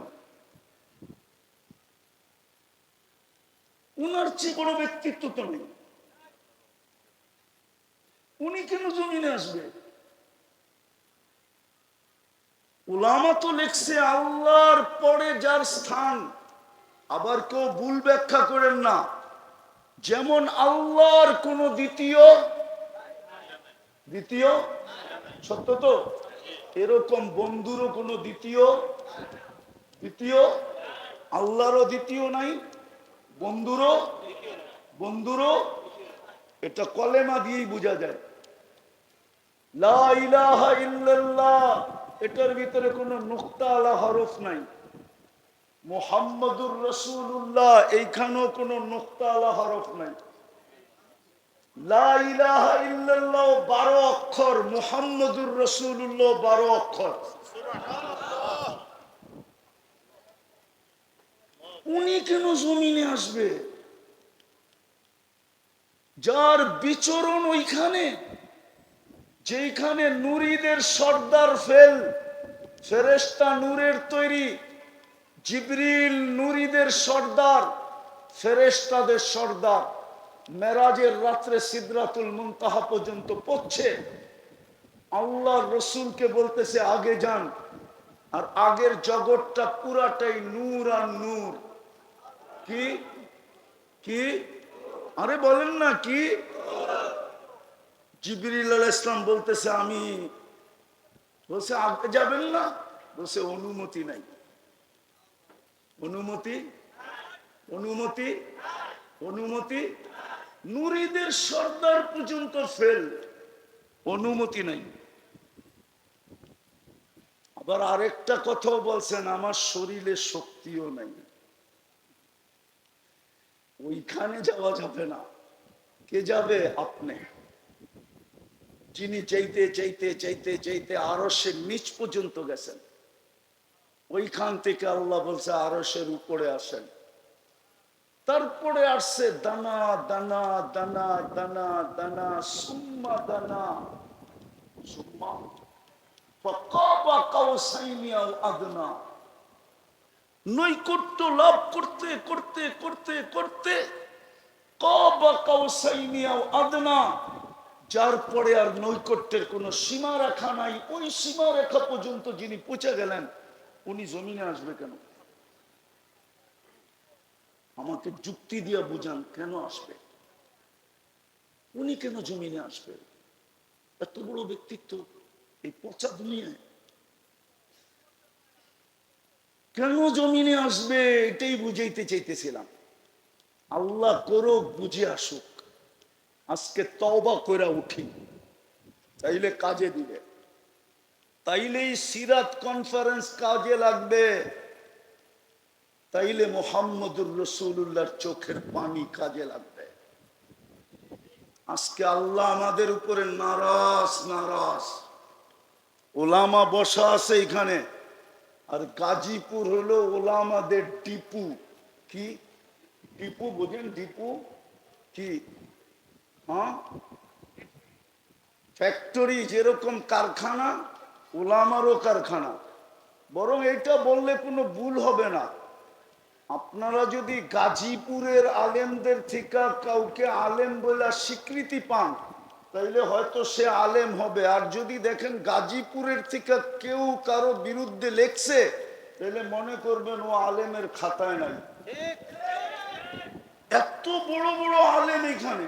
উনার চেয়ে বড় ব্যক্তিত্ব তো নেই, উনি কেন জমিনে আসবে? উলামা তো লিখছে আল্লাহর পরে যার স্থান। আবার কেউ ভুল ব্যাখ্যা করেন না। যেমন আল্লাহর কোন দ্বিতীয় সত্য তো, এরকম বন্ধুরও কোন দ্বিতীয় আল্লাহরও দ্বিতীয় নাই, বন্ধুরও এটা কলেমা দিয়েই বোঝা যায়। লা ইলাহা ইল্লাল্লাহ, এটার ভিতরে কোনো নুকতা আলা হরফ নাই। মুহাম্মাদুর রাসূলুল্লাহ, এইখানেও কোনো নুকতা আলা হরফ নাই। লা ইলাহা ইল্লাল্লাহ 12 অক্ষর, মুহাম্মাদুর রাসূলুল্লাহ 12 অক্ষর। উনি কেন জমিনে আসবে? যার বিচরণ ওইখানে, যেখানে নূরীদের সর্দার ফেরেশতা নূরের তৈরি, জিবরিল নূরীদের সর্দার, ফেরেশতাদের সর্দার, মেরাজের রাত্রে সিদরাতুল মুনতাহা পর্যন্ত পৌঁছে আল্লাহর রসুলকে বলতেছে আগে যান। আর আগের জগৎটা পুরাটাই নূর আর নূর। কি কি আরে বলেন না কি? জিবরিল আলাইহিস সালাম বলতেছে আমি, বলছে আগে যাবেন না? বলছে অনুমতি নাই। অনুমতি অনুমতি অনুমতি নূরীদের সর্দার পর্যন্ত ফেল, অনুমতি নাই। আবার আরেকটা কথাও বলছেন, আমার শরীরে শক্তিও নাই, ওইখানে যাওয়া যাবে না। কে যাবে? আপনি, যিনি চাইতে চাইতে চাইতে চাইতে আরশের নিচ পর্যন্ত গেছেন। ওইখান থেকে আল্লাহ বলছে আরশের উপরে আসেন। তারপরে আসছে দানা দানা দানা দানা দানা সুম্মা দানা সুম্মা ফাকাবা কাউসাইনি আও আদনা। নৈকট্য লাভ করতে করতে করতে করতে কাবা কাউসাইনি আও আদনা, যার পরে আর নৈকট্যের কোনো সীমা রেখা নাই, ওই সীমা রেখা পর্যন্ত যিনি পৌঁছে গেলেন, উনি জমিনে আসবে কেন? আমাকে যুক্তি দিয়ে বুঝান, কেন আসবে? উনি কেন জমিনে আসবে? এত বড় ব্যক্তিত্ব এই পচা দুনিয়ায়, কেন জমিনে আসবে? এটাই বুঝাইতে চাইতেছিলাম। আল্লাহ করুক বুঝে আসুক। আজকে তওবা কইরা উঠি, তাইলে কাজে দিবে, তাইলেই সিরাত কনফারেন্স কাজে লাগবে, তাইলে মুহাম্মদুর রাসূলুল্লাহর চোখের পানি কাজে লাগবে। আজকে আল্লাহ আমাদের উপরে নারাজ নারাজ। ওলামা বসা আছে এখানে, আর গাজীপুর হলো ওলামাদের টিপু। কি টিপু বোঝেন? টিপু কি? হ্যাঁ, ফ্যাক্টরি, যেরকম কারখানা, ওলামারও কারখানা। বরং এটা বললে কোনো ভুল হবে না। আপনারা যদি গাজীপুরের আলেমদের থেকে কাউকে আলেম বলে স্বীকৃতি পান, তাইলে হয়তো সে আলেম হবে। আর যদি দেখেন গাজীপুরের থেকে কেউ কারো বিরুদ্ধে লেখছে, তাহলে মনে করবেন ও আলেমের খাতায় নাই। এত বড় বড় আলেম এখানে।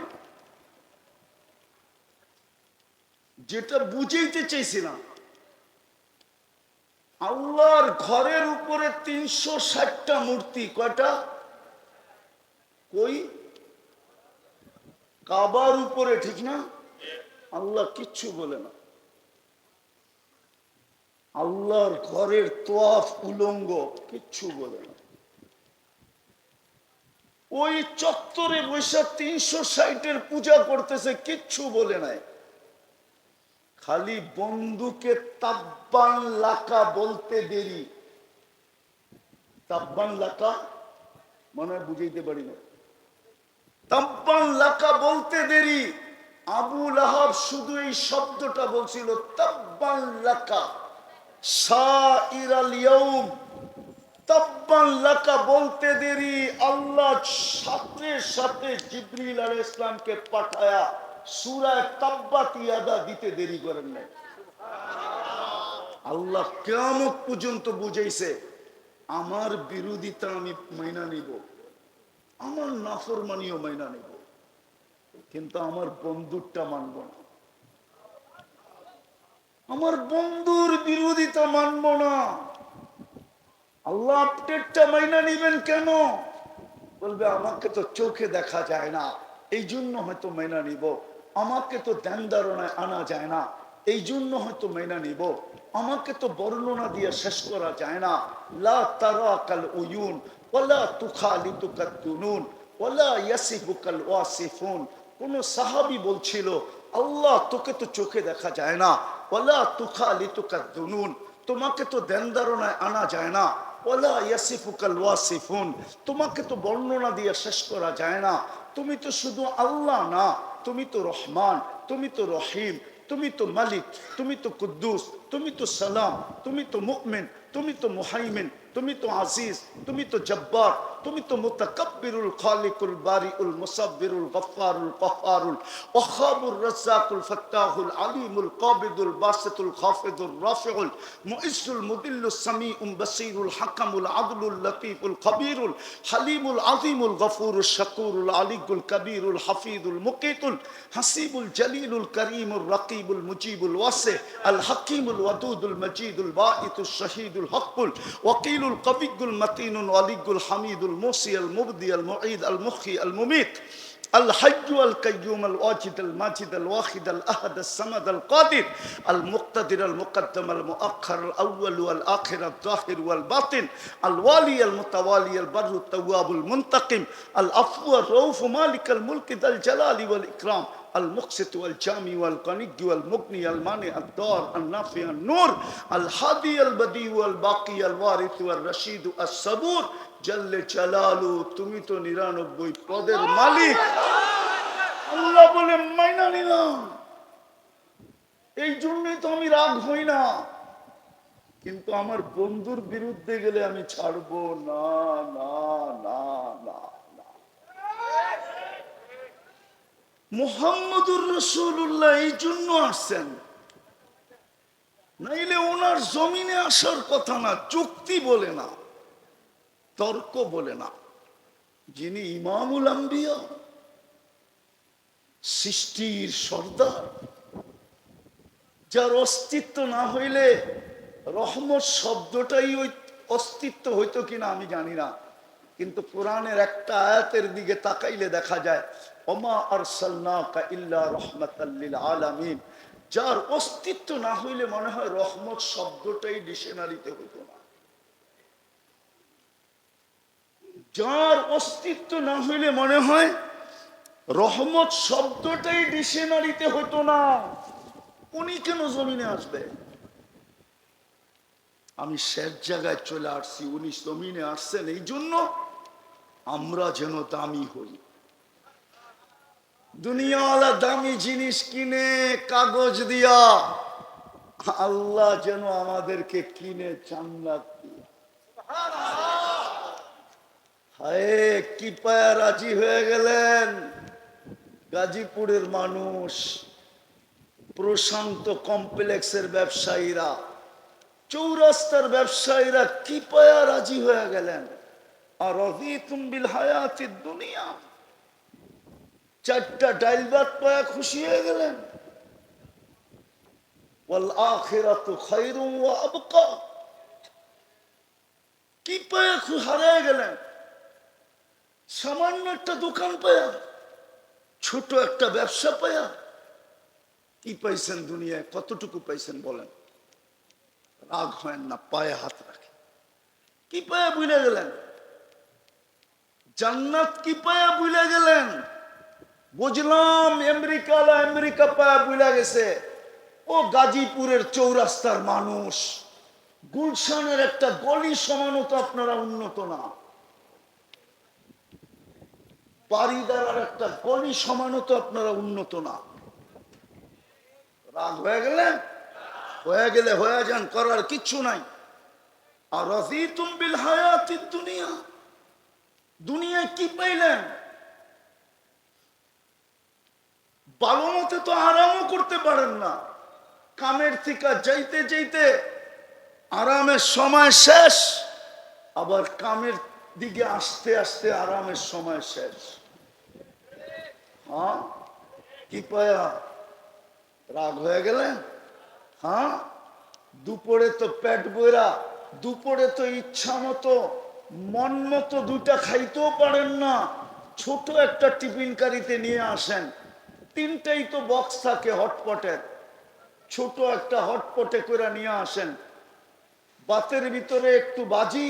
যেটা বুঝাইতে চাইছিলাম, আল্লাহর ঘরের উপরে 360টা মূর্তি। কয়টা? কই? কাবার উপরে, ঠিক না? আল্লাহ কিচ্ছু বলে না। আল্লাহর ঘরের তোয়াফ উলঙ্গ, কিচ্ছু বলে না। ওই চত্বরে বৈশা 360-এর পূজা করতেছে, কিচ্ছু বলে নাই। খালি বন্ধুকে তাব্বান লাকা বলতে দেরি। তাব্বান লাকা মনে হয় বুঝাইতে পারি না। তাব্বান লাকা বলতে দেরি। আবু লাহাব শুধু এই শব্দটা বলছিল, তাব্বান লাকা সাইরাল ইয়াউম। তাব্বান লাকা বলতে দেরি, আল্লাহ সাথে সাথে জিবরিল আলাইহিস সালামকে পাঠায়া সূরা তাব্বাত ইয়াদা দিতে দেরি করেন নাই। আল্লাহ কিয়ামত পর্যন্ত বুঝাইছে, আমার বিরোধিতা আমি মাইনা নিব, আমার নাফরমানিও মাইনা নিব, কিন্তু আমার বন্ধুরটা মানব না। আমার বন্ধুর বিরোধিতা মানব না। আল্লাহ আপডেটটা মাইনা নিবেন কেন? বলবে আমাকে তো চোখে দেখা যায় না, এই জন্য হয়তো মেনে নিব। আমাকে তো ধ্যান ধারণায় আনা যায় না, এই জন্য হয়তো মেনে নিব। আমাকে তো বর্ণনা দিয়ে শেষ করা যায় না। লা তারাকাল উয়ুন ওয়ালা তুখালিতুকাত দুনুন ওয়ালা ইয়াসিফুকাল ওয়াসিফুন। কোন সাহাবী বলছিল, আল্লাহ তোকে তো চোখে দেখা যায় না, ওয়ালা তুখালিতুকাত দুনুন, তোমাকে তো ধ্যান ধারণায় আনা যায় না, ওয়ালা ইয়াসিফুকাল ওয়াসিফুন, তোমাকে তো বর্ণনা দিয়ে শেষ করা যায় না। তুমি তো শুধু আল্লাহ না, তুমি তো রহমান, তুমি তো রহিম, তুমি তো মালিক, তুমি তো কুদ্দুস, তুমি তো সালাম, তুমি তো মুমিন, তুমি তো মুহাইমিন, তুমি তো আজিজ, তুমি তো জব্বার, তুমি তো মুতাকাব্বিরুল খালিকুল বারিউল মুসাব্বিরুল গফফারুল কহ্হারুল ওয়াহাবুর রাজ্জাকুল ফাত্তাহুল আলিমুল কাবিদুল বাসিতুল খাফিদুর রাফিউল মুইজ্জুল মুদিল্লুস সামিউল বাসীরুল হাকামুল আদলুল লতীফুল খবীরুল হালিমুল আযীমুল গফুরুশ শাকুরুল আলিয়ুল কবীরুল হাফিজুল মুকিতুল হাসিবুল জলিলুল করিমুর রকিবুল মুজিবুল ওয়াসি আল হাকিমুল ওয়াদুদুল মজিদুল বাঈতুশ শহীদুল হকুল ওয়াকিলুল কবিয়ুল মতিনুল ওয়ালিয়ুল হামিদুল মুসি আল মুবদি আল মুঈদ আল মুখী আল মুমীত الحي القيوم الواجد الماجد الواحد الأحد الصمد القادر المقتدر المقدم المؤخر الأول والآخر الظاهر والباطن الوالي المتوالي البر التواب المنتقم العفو الرؤوف مالك الملك ذا الجلال والإكرام المقسط والجامع والغني والمغني المانع الضار النافع النور الهادي البديع والباقي الوارث والرشيد الصبور জল্লে জালালু, তুমি তো 99 পদের মালিক। আল্লাহ বলে মাইনা নিলাম, এই জন্যই তো আমি রাগ হই না। কিন্তু আমার বন্ধুর বিরুদ্ধে গেলে আমি ছাড়বো না, না, না, না, না। মুহাম্মদুর রাসূলুল্লাহ এই জন্য আসছেন, নাইলে ওনার জমিনে আসার কথা না। যুক্তি বলে না, তর্ক বলে না। যিনি ইমামুল আম্বিয়া, সৃষ্টির সর্দার, যার অস্তিত্ব না হইলে রহমত শব্দটাই ওই অস্তিত্ব হইতো কিনা আমি জানি না, কিন্তু কোরআনের একটা আয়াতের দিকে তাকাইলে দেখা যায় ওমা আরসালনাকা ইল্লা রাহমাতাল লিল আলামিন। যার অস্তিত্ব না হইলে মনে হয় রহমত শব্দটাই ডিকশনারিতে হইতো না। যার অস্তিত্ব না হইলে মনে হয় রহমত শব্দটাই ডিকশনারিতে হতো না। উনি কেন জমিনে আসবে? আমি শেষ জায়গায় চলে আসছি, উনি জমিনে আসছেন এই জন্য আমরা যেন দামি হই। দুনিয়াওয়ালা দামি জিনিস কিনে কাগজ দিয়া, আল্লাহ যেন আমাদেরকে কিনে জান্নাত দিয়ে। হায় কি পায়া রাজি হয়ে গেলেন গাজীপুরের মানুষ, প্রশান্ত কমপ্লেক্সের ব্যবসায়ীরা, চৌরাস্তার ব্যবসায়ীরা কি পায়া রাজি হয়ে গেলেন। আর রাযীতুম বিল হায়াতিদ দুনিয়া, চারটা ডাইল ভাত পায়া খুশি হয়ে গেলেন। ওয়াল আখিরাতু খায়রুন ওয়া আবকা, কি পায়া হারিয়ে গেলেন। সামান্য একটা দোকান পায়া, ছোট একটা ব্যবসা পায়া কি পাইছেন দুনিয়ায়? কতটুকু পাইছেন বলেন? রাগ হয় না, পায়ে হাত রাখে। কি পায়া ভুলে গেলেন? জান্নাত কি পায়া ভুলে গেলেন? বুঝলাম আমেরিকা পায়া ভুলে গেছে। ও গাজীপুরের চৌরাস্তার মানুষ, গুলশানের একটা গলি সমানও তো আপনারা উন্নত না, বাড়িদার একটা গলি সমানও তো আপনারা উন্নত না। রাগ হয়ে গেলেন? হয়ে গেলে হয়ে যান, করার কিচ্ছু নাই। আর রাযীতুম বিল হায়াতিদ দুনিয়া, দুনিয়ায় কি পাইলেন? ভালো মতে তো আরামও করতে পারেন না। কামের থেকে যাইতে যাইতে আরামের সময় শেষ, আবার কামের দিকে আসতে আসতে আরামের সময় শেষ। হ্যাঁ, কি পায়া রাগ হয়ে গেলেন? হ্যাঁ, দুপুরে তো পেট বইরা, দুপুরে তো ইচ্ছা মতো মন মতো দুটা খাইতেও পারেন না, ছোট একটা টিফিন কারিতে নিয়ে আসেন, তিনটাই তো বক্স থাকে হটপটের, ছোট একটা হটপটে করে নিয়ে আসেন, ভাতের ভিতরে একটু ভাজি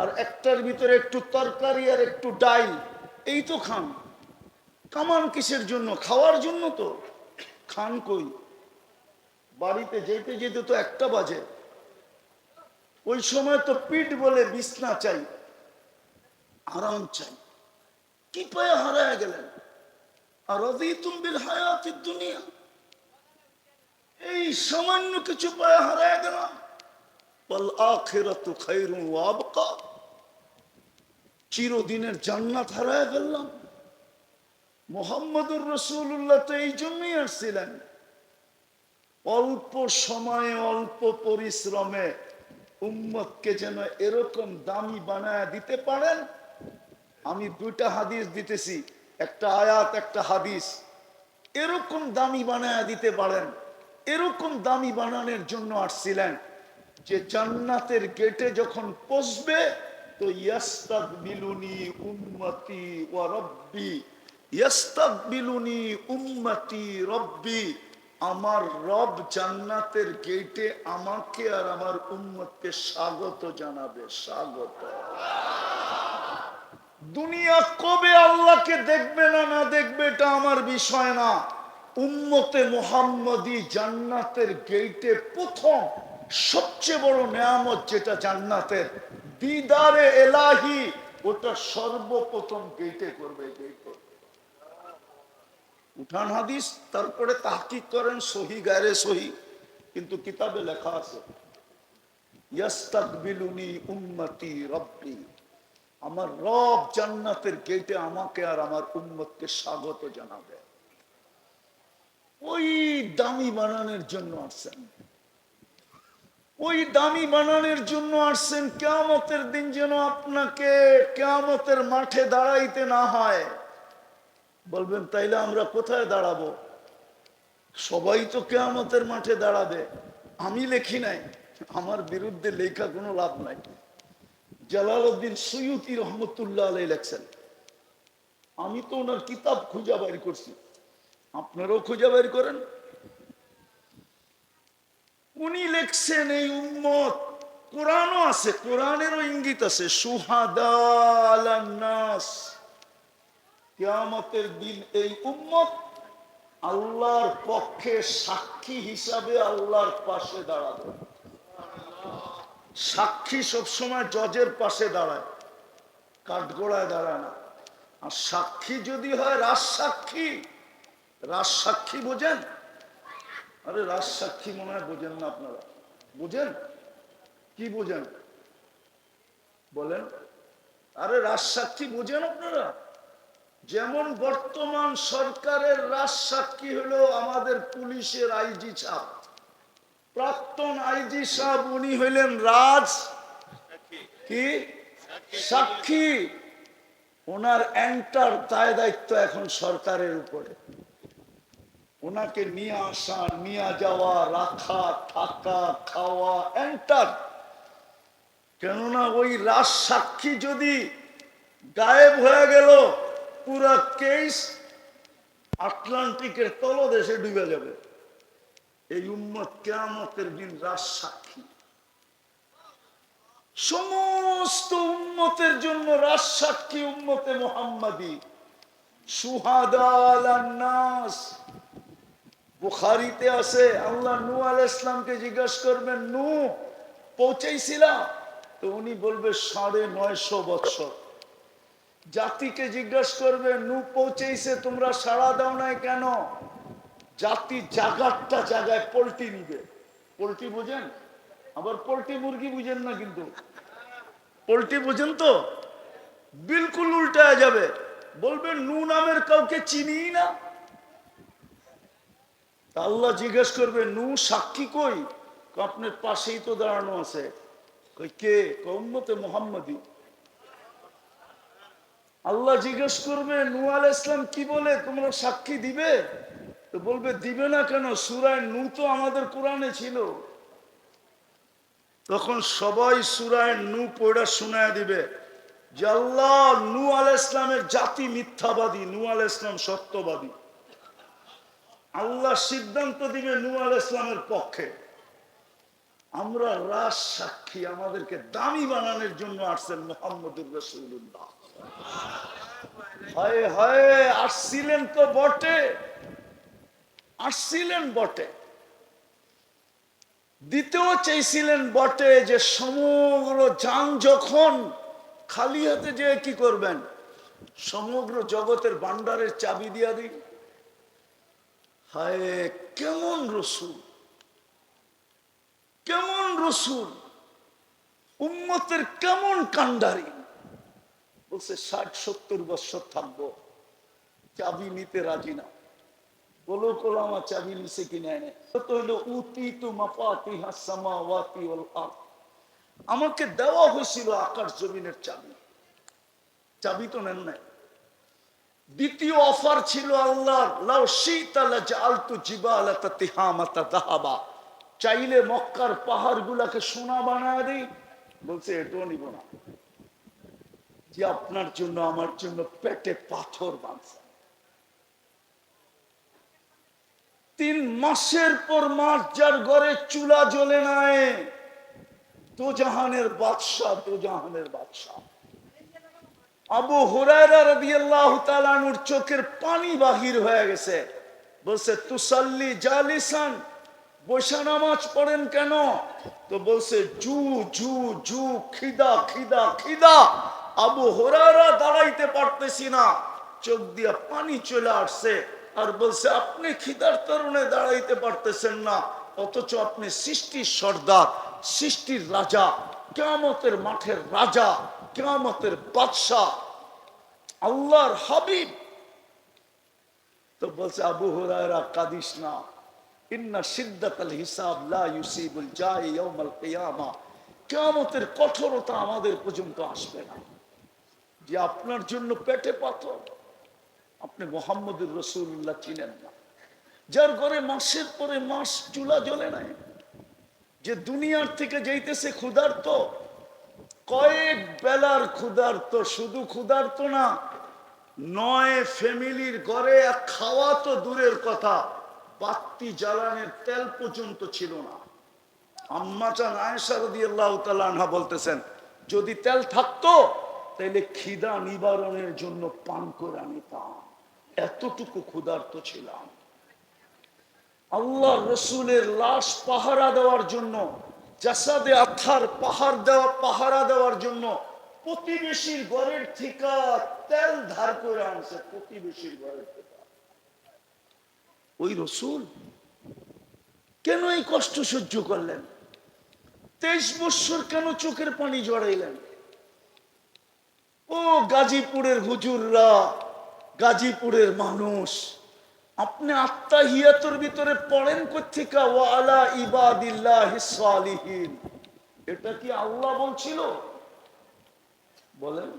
আর একটার ভিতরে একটু তরকারি আর একটু ডাল, এই তো খান। কামান কিসের জন্য? খাওয়ার জন্য তো। খান কই? বাড়িতে যেতে যেতে তো 1টা বাজে। ওই সময় তো পিঠ বলে বিছনা চাই, আরাম চাই। কি পায়ে হারায় গেলেন? আর রাদিতুম বিল হায়াতিদ দুনিয়া, এই সামান্য কিছু পায়ে হারায় গেলাম। ওয়াল আখিরাতু খায়রুন ওয়া আবকা, চিরদিনের জান্নাত হারায় ফেললাম। মুহাম্মদুর রাসূলুল্লাহ তো এই জন্যই আসছিলেন, অল্প সময়ে অল্প পরিশ্রমে উম্মতকে যেন এরকম দামি বানায় দিতে পারেন। আমি 2টা হাদিস দিতেছি, একটা আয়াত একটা হাদিস। এরকম দামি বানায় দিতে পারেন, এরকম দামি বানানোর জন্য আসছিলেন যে জান্নাতের গেটে যখন পৌঁছবে তো ইয়াস্তাকবিলুনি উম্মতি ওয়া রব্বি, ইয়াস্তাকবিলুনি উম্মতি রব্বি, আমার রব জান্নাতের গেটে আমাকে আর আমার উম্মতকে স্বাগত জানাবে। স্বাগত। দুনিয়া কবে আল্লাহকে দেখবে না না দেখবে এটা আমার বিষয় না। উম্মতে মুহাম্মদী জান্নাতের গেটে প্রথম সবচেয়ে বড় নেয়ামত যেটা জান্নাতের, দিদারে এলাহি, ওটা সর্বপ্রথম গেটে করবে। গেটে উঠান হাদিস, তারপরে তাহকিক করেন সহি গায়রে সহি, কিন্তু কিতাবে লেখা আছে ইয়াস্তাকবিলুনি উম্মতি রব্বি, আমার রব জান্নাতের গেটে আমাকে আর আমার উম্মতকে স্বাগত জানাবে। ওই দামি বানানোর জন্য আসছেন, ওই দামি বানানোর জন্য আসছেন। কিয়ামতের দিন যেন আপনাকে কিয়ামতের মাঠে দাঁড়াইতে না হয়। বলবেন তাইলে আমরা কোথায় দাঁড়াবো? সবাই তো কিয়ামতের মাঠে দাঁড়াবে। আমি লেখি নাই, আমার বিরুদ্ধে লেখা কোনো লাভ নাই। জালালউদ্দিন সুয়ুতি রহমতুল্লাহ আলাইহি লেখছেন, আমি তো ওনার কিতাব খুঁজে বের করছি, আপনারাও খুঁজে বের করেন। উনি লেখছেন এই উম্মত, কোরআনও আছে, কোরআনেরও ইঙ্গিত আছে, শুহাদা আলান নাস, কিয়ামতের দিন এই উম্মত আল্লাহর পক্ষে সাক্ষী হিসাবে আল্লাহর পাশে দাঁড়াবে। সাক্ষী সবসময় জজের পাশে দাঁড়ায়, কাঠগড়ায় দাঁড়ায় না। আর সাক্ষী যদি হয় রাজসাক্ষী, রাজসাক্ষী বোঝেন? আরে রাজসাক্ষী মনে হয় বোঝেন না আপনারা। বোঝেন? কি বোঝেন বলেন? আরে রাজসাক্ষী বোঝেন আপনারা? যেমন বর্তমান সরকারের রাজসাক্ষী হলো আমাদের পুলিশের আইজি সাহেব, প্রাক্তন আইজি সাহেব, উনি হইলেন রাজ কি সাক্ষী। ওনার এন্টার দায় দায়িত্ব এখন সরকারের উপরে। ওনাকে নিয়ে আসা, নিয়ে যাওয়া, রাখা, থাকা, খাওয়া, এন্টার। কেননা ওই রাজ সাক্ষী যদি গায়েব হয়ে গেল, পুরা কেস আটলান্টিকের তলদেশে ডুবে যাবে। এই উম্মত কিয়ামতের দিন রাজ সাক্ষী, সমস্ত উম্মতের জন্য রাজ সাক্ষী উম্মতে মুহাম্মাদী, শুহাদা আলান নাস। বুখারীতে আছে, আল্লাহ নূহ আলাইহিস সালামকে জিজ্ঞাসা করবেন, নূহ পৌঁছেছিলাম? তো উনি বলবে 950 বছর। জাতিকে জিজ্ঞাসা করবে, নূহ পৌঁছেছে, তোমরা সাড়া দাও নাই কেন? জাতি জাগারটা জায়গায় পোল্ট্রি নিবে। পোল্ট্রি বুঝেন? আবার পোল্ট্রি মুরগি বুঝেন না, কিন্তু পোল্ট্রি বুঝেন তো? বিলকুল উল্টায় যাবে, বলবে নূহ নামের কাউকে চিনি না। আল্লাহ জিজ্ঞেস করবে, নূহ সাক্ষী কই? আপনার পাশেই তো দাঁড়ানো আছে। কে? উম্মতে মুহাম্মাদী। আল্লাহ জিজ্ঞেস করবে, নূহ আলাইহিস সালাম কি বলে, তোমরা সাক্ষী দিবে? তো বলবে দিবে না কেন, সূরা নূহ তো আমাদের কোরআনে ছিল। তখন সবাই সূরা নূহ পড়া শোনায় দিবে, যে আল্লাহ, নূহ আলাইহিস সালামের জাতি মিথ্যাবাদী, নূহ আলাইহিস সালাম সত্যবাদী। আল্লাহ সিদ্ধান্ত দিবে নূহ আলাইহিস সালামের পক্ষে। আমরা রাজ সাক্ষী, আমাদেরকে দামি বানানোর জন্য আসছেন মুহাম্মদুর রাসূলুল্লাহ। হায় হায়, আসছিলেন তো বটে, আসছিলেন বটে, দিতেও চাইছিলেন বটে যে সমগ্র জান যখন খালি হাতে যে কি করবেন, সমগ্র জগতের ভান্ডারের চাবি দিয়া দিন। হায় কেমন রসূল, কেমন রসূল, উম্মতের কেমন কান্ডারি। বলছে 60-70 বছর থাকবো, চাবি নিতে রাজি না। বলো কোলা আমার চাবি নিছে কিনা এনে তো হলো উতিতু মাফাতিহাস সামাওয়াতি ওয়াল আরদ, আমাকে দেওয়া হয়েছিল আকাশ জমিনের চাবি, চাবি তো নেন নাই। দ্বিতীয় অফার ছিল আল্লাহর, লাউ শিতা লাজআলতু জিবালাতা তিহামাতা যাহাবা, চাইলে মক্কার পাহাড়গুলোকে সোনা বানায় দেই। বলছে এটাও নিব না, যে আপনার জন্য আমার জন্য পেটে পাথর বাঁধছে। 3 মাসের পর মাস যার ঘরে চুলা জ্বলে নাই, দোজাহানের বাদশা, দোজাহানের বাদশা। আবু হুরায়রা রাদিয়াল্লাহু তাআলা আনহুর চোখের পানি বাহির হয়ে গেছে। বলছে তুসাল্লি জালিসান, বসে নামাজ পড়েন কেন? তো বলছে জু জু জু, খিদা খিদা খিদা। আবু হুরায়রা দাঁড়াইতে পারতেছি না, চোখ দিয়া পানি চলে আসছে। আর বলছে আপনি খিদার কারণে দাঁড়াইতে পারতেছেন না, অথচ আপনি সৃষ্টির সর্দার, সৃষ্টির রাজা, কিয়ামতের মাঠের রাজা, কিয়ামতের বাদশা, আল্লাহর হাবিব। তো বলছে আবু হুরায়রা কাঁদিস না, ইন্না শিদ্দাতাল হিসাব লা ইউসিবুল জাই ইয়াউমাল কিয়ামা, কিয়ামতের কঠোরতা আমাদের পর্যন্ত আসবে না। যে আপনার জন্য পেটে পাথর, আপনি মুহাম্মদুর রাসূলুল্লাহ চিনেন না, যার ঘরে মাসের পরে মাস চুলা জ্বলে নাই, যে দুনিয়ার থেকে যাইতেছে ক্ষুধার্ত, কয়েক বেলার ক্ষুধার্ত, শুধু ক্ষুধার্ত না, 9 ফ্যামিলির ঘরে খাওয়া তো দূরের কথা, বাতি জ্বালানোর তেল পর্যন্ত ছিল না। আম্মা জান আয়েশা রাদিয়াল্লাহু তাআলা আনহা বলতেছেন, যদি তেল থাকতো তাহলে খিদা নিবারণের জন্য পান করে নিতাম, এতটুকু ক্ষুধার্ত ছিলাম। আল্লাহ রসুলের লাশ পাহারা দেওয়ার জন্য, জাসাদে আথার পাহারা দেওয়ার জন্য প্রতিবেশীর ঘরের থেকে তেল ধার করে আনছে, প্রতিবেশীর ঘরের থেকে। ওই রসুল কেন এই কষ্ট সহ্য করলেন? 23 বছর কেন চোখের পানি জড়াইলেন? ও গাজীপুরের হুজুররা, গাজীপুরের মানুষ, আপনি আত্তাহিয়াতুর ভিতরে পড়েন কোত্থেকে ওয়া আলা ইবাদিল্লাহিস সালিহিন, এটা কি আল্লাহ বলছিল? বলেন।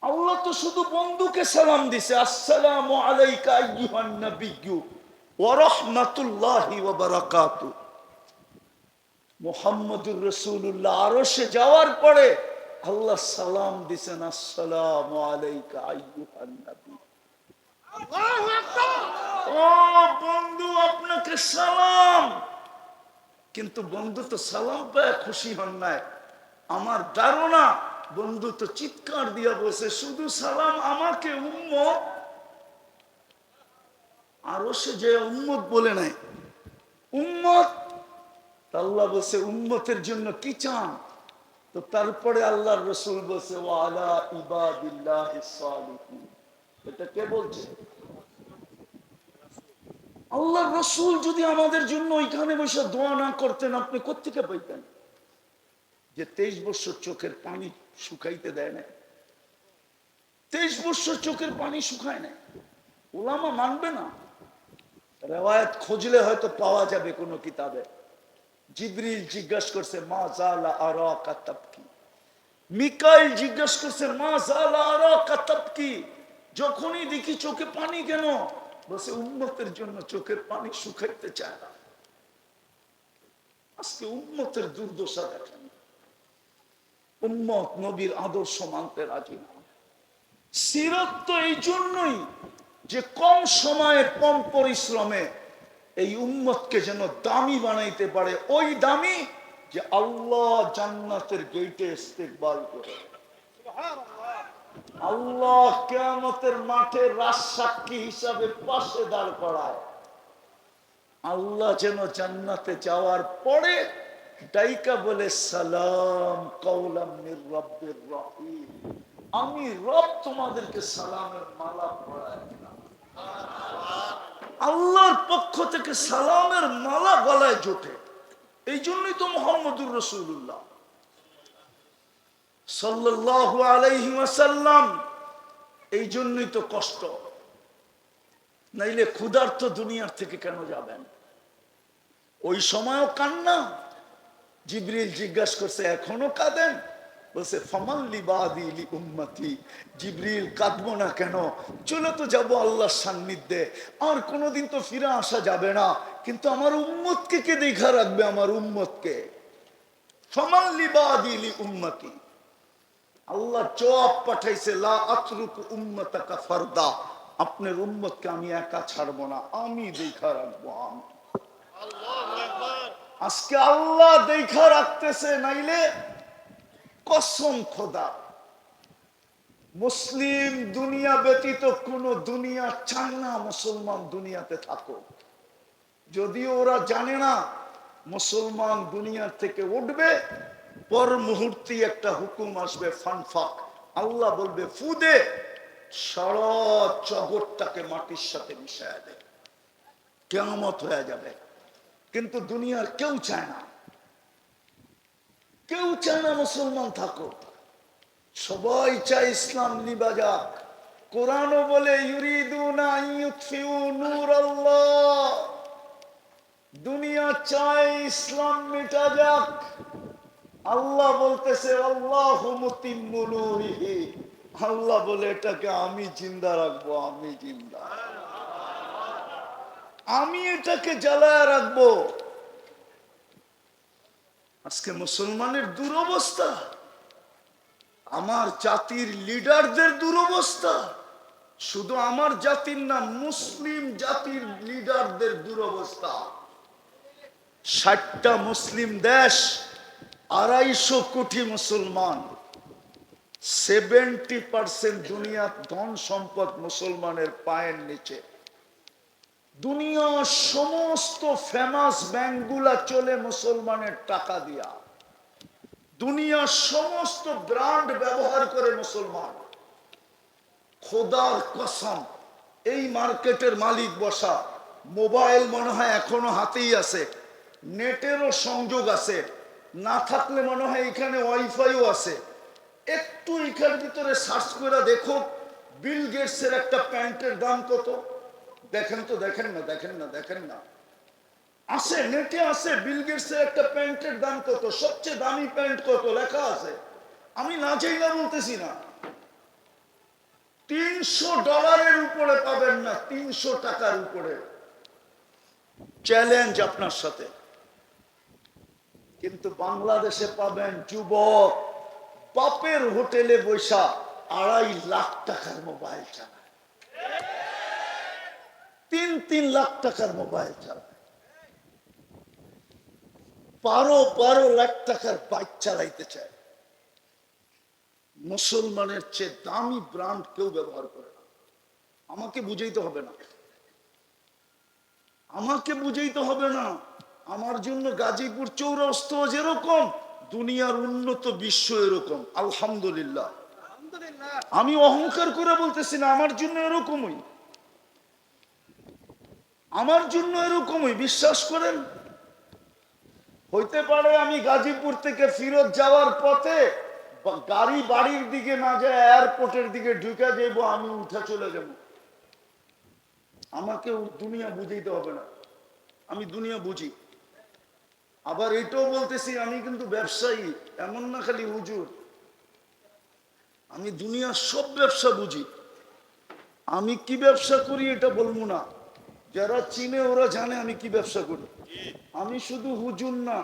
আল্লাহ তো শুধু বন্ধুকে সালাম দিছে, আসসালামু আলাইকা আইয়ুহান নাবিয়্যু ওয়া রাহমাতুল্লাহি ওয়া বারাকাতুহু। মুহাম্মদুর রাসূলুল্লাহ আরশে যাওয়ার পরে আল্লাহ সালাম দিছেন, আসসালামু আলাইকা আইয়ুহান নাবী। ও বন্ধু, আপনাকে সালাম। কিন্তু বন্ধু তো সালাম পায় খুশি হন নাই। আমার ধারণা বন্ধু তো চিৎকার দিয়া বসে, শুধু সালাম আমাকে উম্মত, আরো সে যে উম্মত বলে নাই, উম্মত। আল্লাহ বলছে উম্মতের জন্য কি চান? তো তারপরে আল্লাহর রাসূল বলছে ওয়া আলা ইবাদিল্লাহিস সালিহিন। এটা কে বলছে? আল্লাহর রাসূল যদি আমাদের জন্য ওইখানে বসে দোয়া না করতেন, আপনি কোত্থেকে পাইতেন? যে 23 বছর চোখের পানি শুকাইতে দেয় না, 23 বছর চোখের পানি শুকায় না। ওলামা মানবে না, রেওয়ায়াত খুঁজলে হয়তো পাওয়া যাবে কোনো কিতাবে। জিবরিল জিজ্ঞাসা করছে মা জালা আরাকা তাবকি, মিকাইল জিজ্ঞাসা করছে মা জালা আরাকা তাবকি, যখনই দেখি চোখে পানি কেন? বসে উম্মতের জন্য চোখের পানি শুকাইতে চায় না। আজকে উম্মতের দুর্দশা দেখেন। উম্মত নবীর আদর্শ মানতে রাজি না। সিরাত তো এই জন্যই যে কম সময়ে কম পরিশ্রমে এই উম্মতকে যেন দামি বানাইতে পারে, ওই দামি যে আল্লাহ জান্নাতের গেটে ইস্তেকবাল করে, আল্লাহ কিয়ামতের মাঠে রাজসাক্ষী হিসাবে পাশে দাঁড় করায়, আল্লাহ যেন জান্নাতে যাওয়ার পরে ডাইকা বলে সালাম কাওলাম মির রাব্বির রহিম, আমি রব তোমাদেরকে সালামের মালা পরায় দিলাম। আল্লাহর পক্ষ থেকে সালামের মালা গলায় জোটে। এই জন্যই তো মুহাম্মদুর রাসূলুল্লাহ সাল্লাল্লাহু আলাইহি ওয়াসাল্লাম, এই জন্যই তো কষ্ট, নাইলে ক্ষুধার্ত দুনিয়ার থেকে কেন যাবেন? ওই সময়ও কান্না। জিবরিল জিজ্ঞাসা করছে এখনো কাঁদেন? বলছে ফামাল্লি বাদি লি উম্মতি, জিবরিল কাঁদবো না কেন? চলে তো যাবো আল্লাহর সান্নিধ্যে, আর কোনোদিন তো ফিরে আসা যাবে না, কিন্তু আমার উম্মতকে কে দেখা রাখবে? আমার উম্মতকে ফামাল্লি বাদি লি উম্মতি। আল্লাহ জবাব পাঠাইছে লা আতরুকু উম্মতাকা ফারদা, আপনার উম্মতকে আমি একা ছাড়বো না, আমি দেখা রাখবো। আমি আজকে আল্লাহ দেখা রাখতেছে, নাইলে কসম খোদা মুসলিম দুনিয়া ব্যতীত কোন দুনিয়া চায় না মুসলমান দুনিয়াতে থাকুক। যদিও ওরা জানে না মুসলমান দুনিয়ার থেকে উঠবে, পর মুহূর্তে একটা হুকুম আসবে ফানফাক, আল্লাহ বলবে ফু দে, সারা জগৎটাকে মাটির সাথে মিশায় দে, কিয়ামত হয়ে যাবে। কিন্তু দুনিয়ার কেউ চায় না, কেউ চায় না মুসলমান থাকুক, সবাই চায় ইসলাম নিভা যাক। কোরআনও বলে ইউরিদুনা আন ইউতফিউ নূরাল্লাহ, দুনিয়া চায় ইসলাম মিটা যাক। আল্লাহ বলতেছে আল্লাহু মুতিম্মু নূরিহি, আল্লাহ বলে এটাকে আমি জিন্দা রাখবো, আমি জিন্দা, আমি এটাকে জ্বালায় রাখবো। আজকে মুসলমানের দুরবস্থা, আমার জাতির লিডারদের দুরবস্থা, শুধু আমার জাতির না, মুসলিম জাতির লিডারদের দুরবস্থা। 60টা মুসলিম দেশ, 250 কোটি মুসলমান, 70% দুনিয়ার ধন সম্পদ মুসলমানের পায়ের নিচে। দুনিয়ার সমস্ত ফেমাস ব্যাংকগুলা চলে মুসলমানের টাকা দিয়া, দুনিয়ার সমস্ত ব্র্যান্ড ব্যবহার করে মুসলমান। খোদার কসম, এই মার্কেটের মালিক বসা, মোবাইল মনে হয় এখনো হাতেই আছে, নেটেরও সংযোগ আছে, না থাকলে মনে হয় এখানে ওয়াইফাইও আছে। একটু এখানের ভিতরে সার্চ করে দেখো বিল গেটসের একটা প্যান্টের দাম কত, দেখেন তো, দেখেন না, দেখেন না, দেখেন না, আছে নেটে আছে, বিল গেটসের একটা প্যান্টের দাম কত, সবচেয়ে দামি প্যান্ট কত লেখা আছে। আমি না চাইলে বলতেছি না, $300 উপরে পাবেন না, 300 টাকার উপরে। চ্যালেঞ্জ আপনার সাথে। কিন্তু বাংলাদেশে পাবেন যুবক বাপের হোটেলে বৈশা 2.5 লাখ টাকার মোবাইল চালায়, 3 লাখ টাকার মোবাইল চালায়, 12 লাখ টাকার বাইক চালাইতে চায়। মুসলমানের চেয়ে দামি ব্র্যান্ড কেউ ব্যবহার করে না। আমাকে বুঝাইতে হবে না, আমাকে বুঝাইতে হবে না। আমার জন্য গাজীপুর চৌরাস্তা যেরকম, দুনিয়ার উন্নত বিশ্ব এরকম। আলহামদুলিল্লাহ, আমি অহংকার করে বলতেছি না, আমার জন্য এরকমই, আমার জন্য এরকমই, বিশ্বাস করেন। হইতে পারে আমি গাজীপুর থেকে ফিরত যাওয়ার পথে গাড়ি বাড়ির দিকে না যায় এয়ারপোর্টের দিকে ঢুকে যাইব, আমি উঠে চলে যাব। আমাকে দুনিয়া বুঝাইতে হবে না, আমি দুনিয়া বুঝি। আবার এটাও বলতেছি আমি কিন্তু ব্যবসায়ী, এমন না খালি হুজুর, আমি দুনিয়ার সব ব্যবসা বুঝি। আমি কি ব্যবসা করি এটা বলবো না, যারা চিনে ওরা জানে আমি কি ব্যবসা করি। আমি শুধু হুজুর না,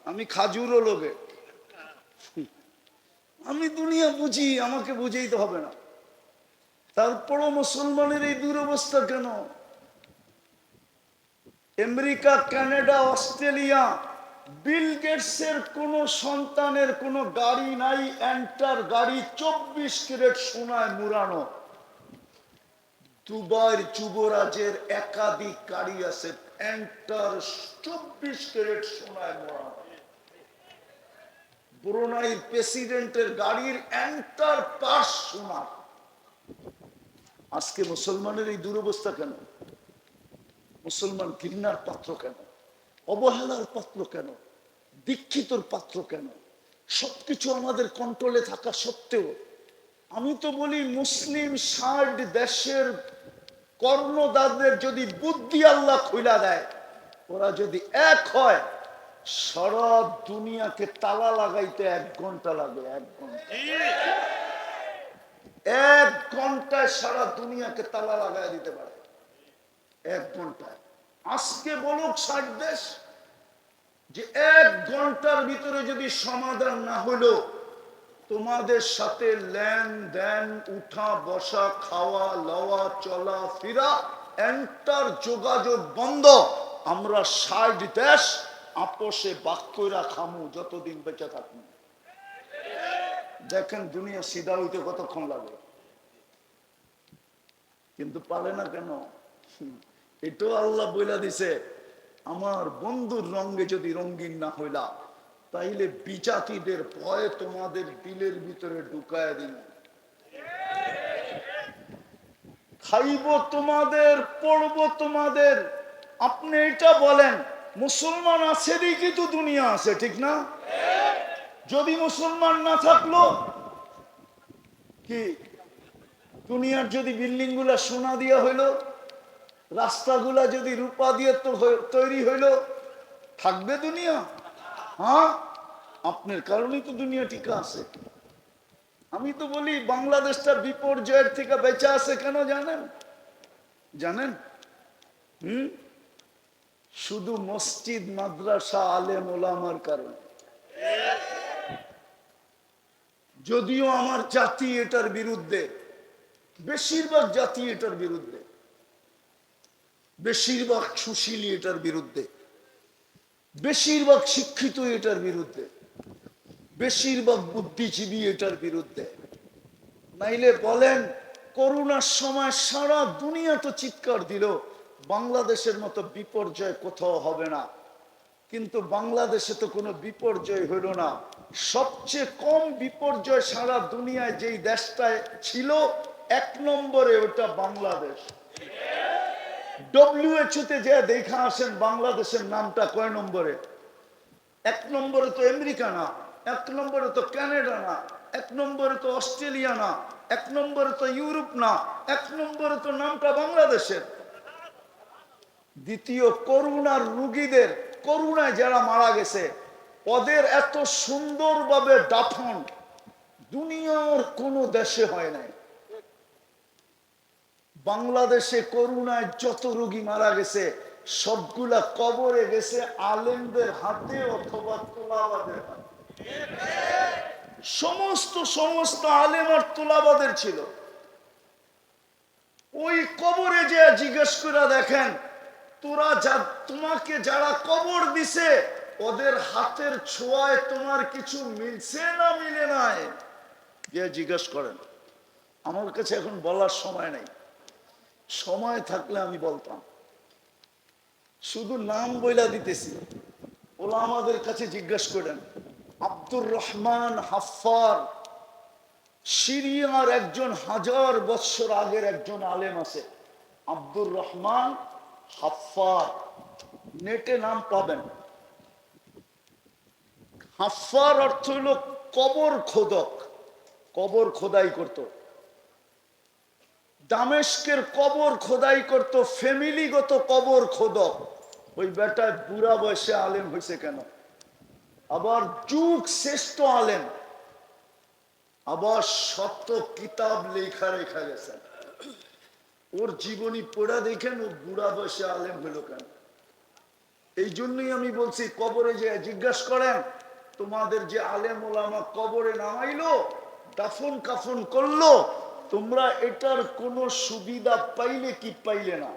আমি খাজুরও লোকে। আমি দুনিয়া বুঝি, আমাকে বুঝাইতে হবে না। তারপরও মুসলমানের এই দুরবস্থা কেন? আমেরিকা, কানাডা, অস্ট্রেলিয়া, বিল গেটসের কোন সন্তানের কোন গাড়ি নাই, এন্টার গাড়ি 24 ক্যারেট সোনায় মুড়ানো। দুবাইয়ের যুবরাজের একাধিক গাড়ি আছে, এন্টার 24 ক্যারেট সোনায় মোড়ানো। ব্রুনাইয়ের প্রেসিডেন্টের গাড়ির এন্টার পাশ সোনা। আজকে মুসলমানের এই দুরবস্থা কেন? মুসলমান ঘৃণার পাত্র কেন? অবহেলার পাত্র কেন? দীক্ষিতর পাত্র কেন? সবকিছু আমাদের কন্ট্রোলে থাকা সত্ত্বেও আমি তো বলি, মুসলিম 60 দেশের কর্ণদারদের যদি বুদ্ধি আল্লাহ খুইলা দেয়, ওরা যদি এক হয়, সারা দুনিয়াকে তালা লাগাইতে 1 ঘন্টা লাগে। 1 ঘন্টা, 1 ঘন্টায় সারা দুনিয়াকে তালা লাগাই দিতে পারে। 1 ঘন্টায়। আজকে বলুক 60 দেশ যে 1 ঘন্টার ভিতরে যদি সমাধান না হলো, তোমাদের সাথে লেনদেন, উঠা বসা, খাওয়া লওয়া, চলা ফিরা, এন্টার যোগাযোগ বন্ধ। আমরা 60 দেশ আপোষে বাক্যরা খামু যতদিন বেঁচে থাকবো। দেখেন দুনিয়া সিধা হইতে কতক্ষণ লাগে, কিন্তু পারে না কেন? এটাও আল্লাহ বইলা দিছে, আমার বন্ধুর রঙে যদি রঙিন না হইলা, তাইলে বিজাতিদের ভয়ে তোমাদের দিলের ভিতরে ঢুকায় দিন। খাইব তোমাদের, পড়ব তোমাদের। আপনি এটা বলেন, মুসলমান আছে দেখি তো দুনিয়া আছে, ঠিক না? যদি মুসলমান না থাকলো কি, দুনিয়ার যদি বিল্ডিং গুলা সোনা দিয়া হইলো, রাস্তাগুলা যদি রূপা দিয়ে তৈরি হইলো, থাকবে দুনিয়া? হ্যাঁ, আপনার কারণেই তো দুনিয়া টিকা আছে। আমি তো বলি বাংলাদেশটা বিপর্যয়ের থেকে বেঁচে আছে কেন জানেন? জানেন? শুধু মসজিদ, মাদ্রাসা, আলেম ওলামার কারণে। যদিও আমার জাতি এটার বিরুদ্ধে, বেশিরভাগ জাতি এটার বিরুদ্ধে, বেশিরভাগ সুশীলী এটার বিরুদ্ধে, বেশিরভাগ শিক্ষিত এটার বিরুদ্ধে, বেশিরভাগ বুদ্ধিজীবী এটার বিরুদ্ধে। নাইলে বলেন, করোনার সময় সারা দুনিয়া তো চিৎকার দিল বাংলাদেশের মতো বিপর্যয় কোথাও হবে না, কিন্তু বাংলাদেশে তো কোনো বিপর্যয় হইল না। সবচেয়ে কম বিপর্যয় সারা দুনিয়ায় যেই দেশটায় ছিল 1 নম্বরে, ওটা বাংলাদেশ। WHO-তে যে দেখা আসেন বাংলাদেশের নামটা কয় নম্বরে? 1 নম্বরে তো আমেরিকা না, 1 নম্বরে তো কানাডা না, 1 নম্বরে তো অস্ট্রেলিয়া না, 1 নম্বরে তো ইউরোপ না, 1 নম্বরে তো নামটা বাংলাদেশের। দ্বিতীয়, করোনার রোগীদের, করোনায় যারা মারা গেছে, ওদের এত সুন্দরভাবে দাফন দুনিয়ার কোন দেশে হয় নাই। বাংলাদেশে করোনায় যত রোগী মারা গেছে, সবগুলা কবরে গেছে আলেমদের হাতে অথবা তোলাবাদের হাতে। সমস্ত আলেম আর তোলাবাদের ছিল। ওই কবরে যে জিজ্ঞেস করে দেখেন, তোমাকে যারা কবর দিছে, ওদের হাতের ছোঁয়ায় তোমার কিছু মিলছে না মিলে নাই, যে জিজ্ঞেস করেন। আমার কাছে এখন বলার সময় নেই, সময় থাকলে আমি বলতাম। শুধু নাম বইলা দিতেছি, ওলা আমাদের কাছে জিজ্ঞেস করেন। আব্দুর রহমান হাফফার, সিরিয়ার একজন 1000 বছর আগের একজন আলেম আছে, আব্দুর রহমান হাফফার, নেটে নাম পাবেন। হাফফার অর্থ হইল কবর খোদক, কবর খোদাই করত। দামেস্কের কবর খোদাই করত, ফ্যামিলিগত কবর খোদক। ওই বেটায় বুড়া বয়সে আলেম হয়েছে কেন? আবার যুগ শ্রেষ্ঠ আলেম, আবার শত কিতাব লেখা রেখা গেছেন। ওর জীবনী পড়া দেখেন ও বুড়া বয়সে আলেম হলো কেন? এই জন্যই আমি বলছি, কবরে যে জিজ্ঞাসা করেন তোমাদের যে আলেম ওলামা কবরে নামাইলো, দাফন কাফন করলো, তোমরা এটার কোনো সুবিধা পাইলে কি পাইলে না?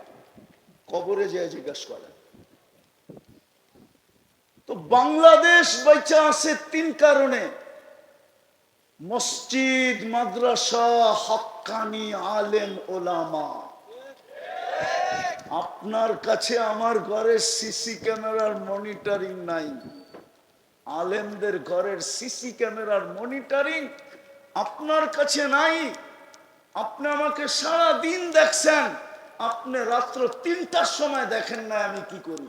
কবরে যেয়ে জিজ্ঞাসা করে। তো বাংলাদেশ বেঁচে আছে তিন কারণে: মসজিদ, মাদ্রাসা, হক্কানি আলেম ওলামা। আপনার কাছে আমার ঘরের সিসি ক্যামেরার মনিটরিং নাই, আলেমদের ঘরের সিসি ক্যামেরার মনিটরিং আপনার কাছে নাই। আপনি আমাকে সারা দিন দেখছেন, আপনি রাত্র 3টার সময় দেখেন নাই আমি কি করি।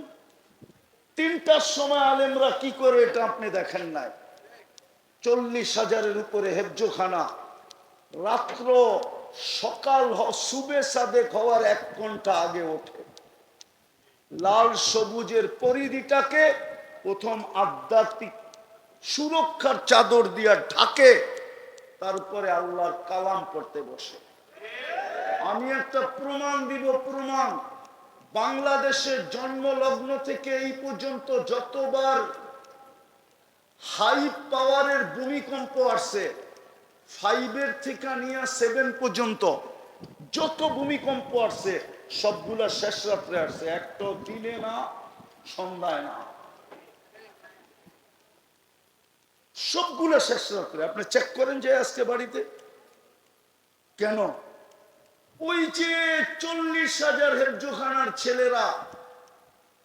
3টার সময় আলেমরা কি করে এটা আপনি দেখেন নাই। 40,000-এর উপরে হেফজোখানা, রাত্র সকাল সুবে সাদেক হওয়ার 1 ঘন্টা আগে ওঠে, লাল সবুজের পরিধিটাকে প্রথম আধ্যাত্মিক সুরক্ষার চাদর দিয়া ঢাকে, তারপরে আল্লাহর কালাম পড়তে বসে। আমি একটা প্রমাণ দিব, প্রমাণ। বাংলাদেশের জন্মলগ্ন থেকে এই পর্যন্ত যতবার হাই পাওয়ারের ভূমিকম্প আসছে, 5 থেকে নিয়ে 7 পর্যন্ত যত ভূমিকম্প আসছে সবগুলা শেষ রাত্রে আসছে, একটা দিনে না, সন্ধ্যায় না, সবগুলো শেষ রাত্রে। আপনি চেক করেন যে আজকে বাড়িতে কেন? ওই যে 40,000 হেফজোখানার ছেলেরা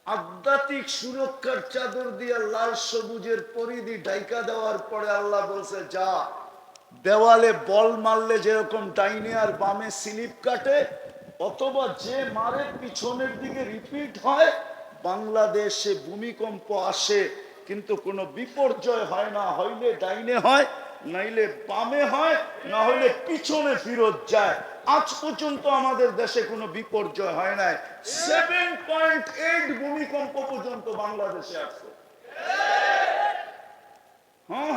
আধ্যাত্মিক সুরক্ষার চাদর দিয়ে লাল সবুজের পরিধি ঢাইকা দেওয়ার পরে আল্লাহ বলছে, যা দেওয়ালে বল মারলে যেরকম ডাইনে আর বামে স্লিপ কাটে, অথবা যে মারে পিছনের দিকে রিপিট হয়, বাংলাদেশে ভূমিকম্প আসে কিন্তু কোনো বিপর্যয় হয় না। হইলে ডাইনে হয়, নাইলে বামে হয়, না হইলে পিছনে ফিরত যায়। আজ পর্যন্ত আমাদের দেশে কোনো বিপর্যয় হয় নাই। 7.8 ভূমিকম্প পর্যন্ত বাংলাদেশে আছে। হ্যাঁ,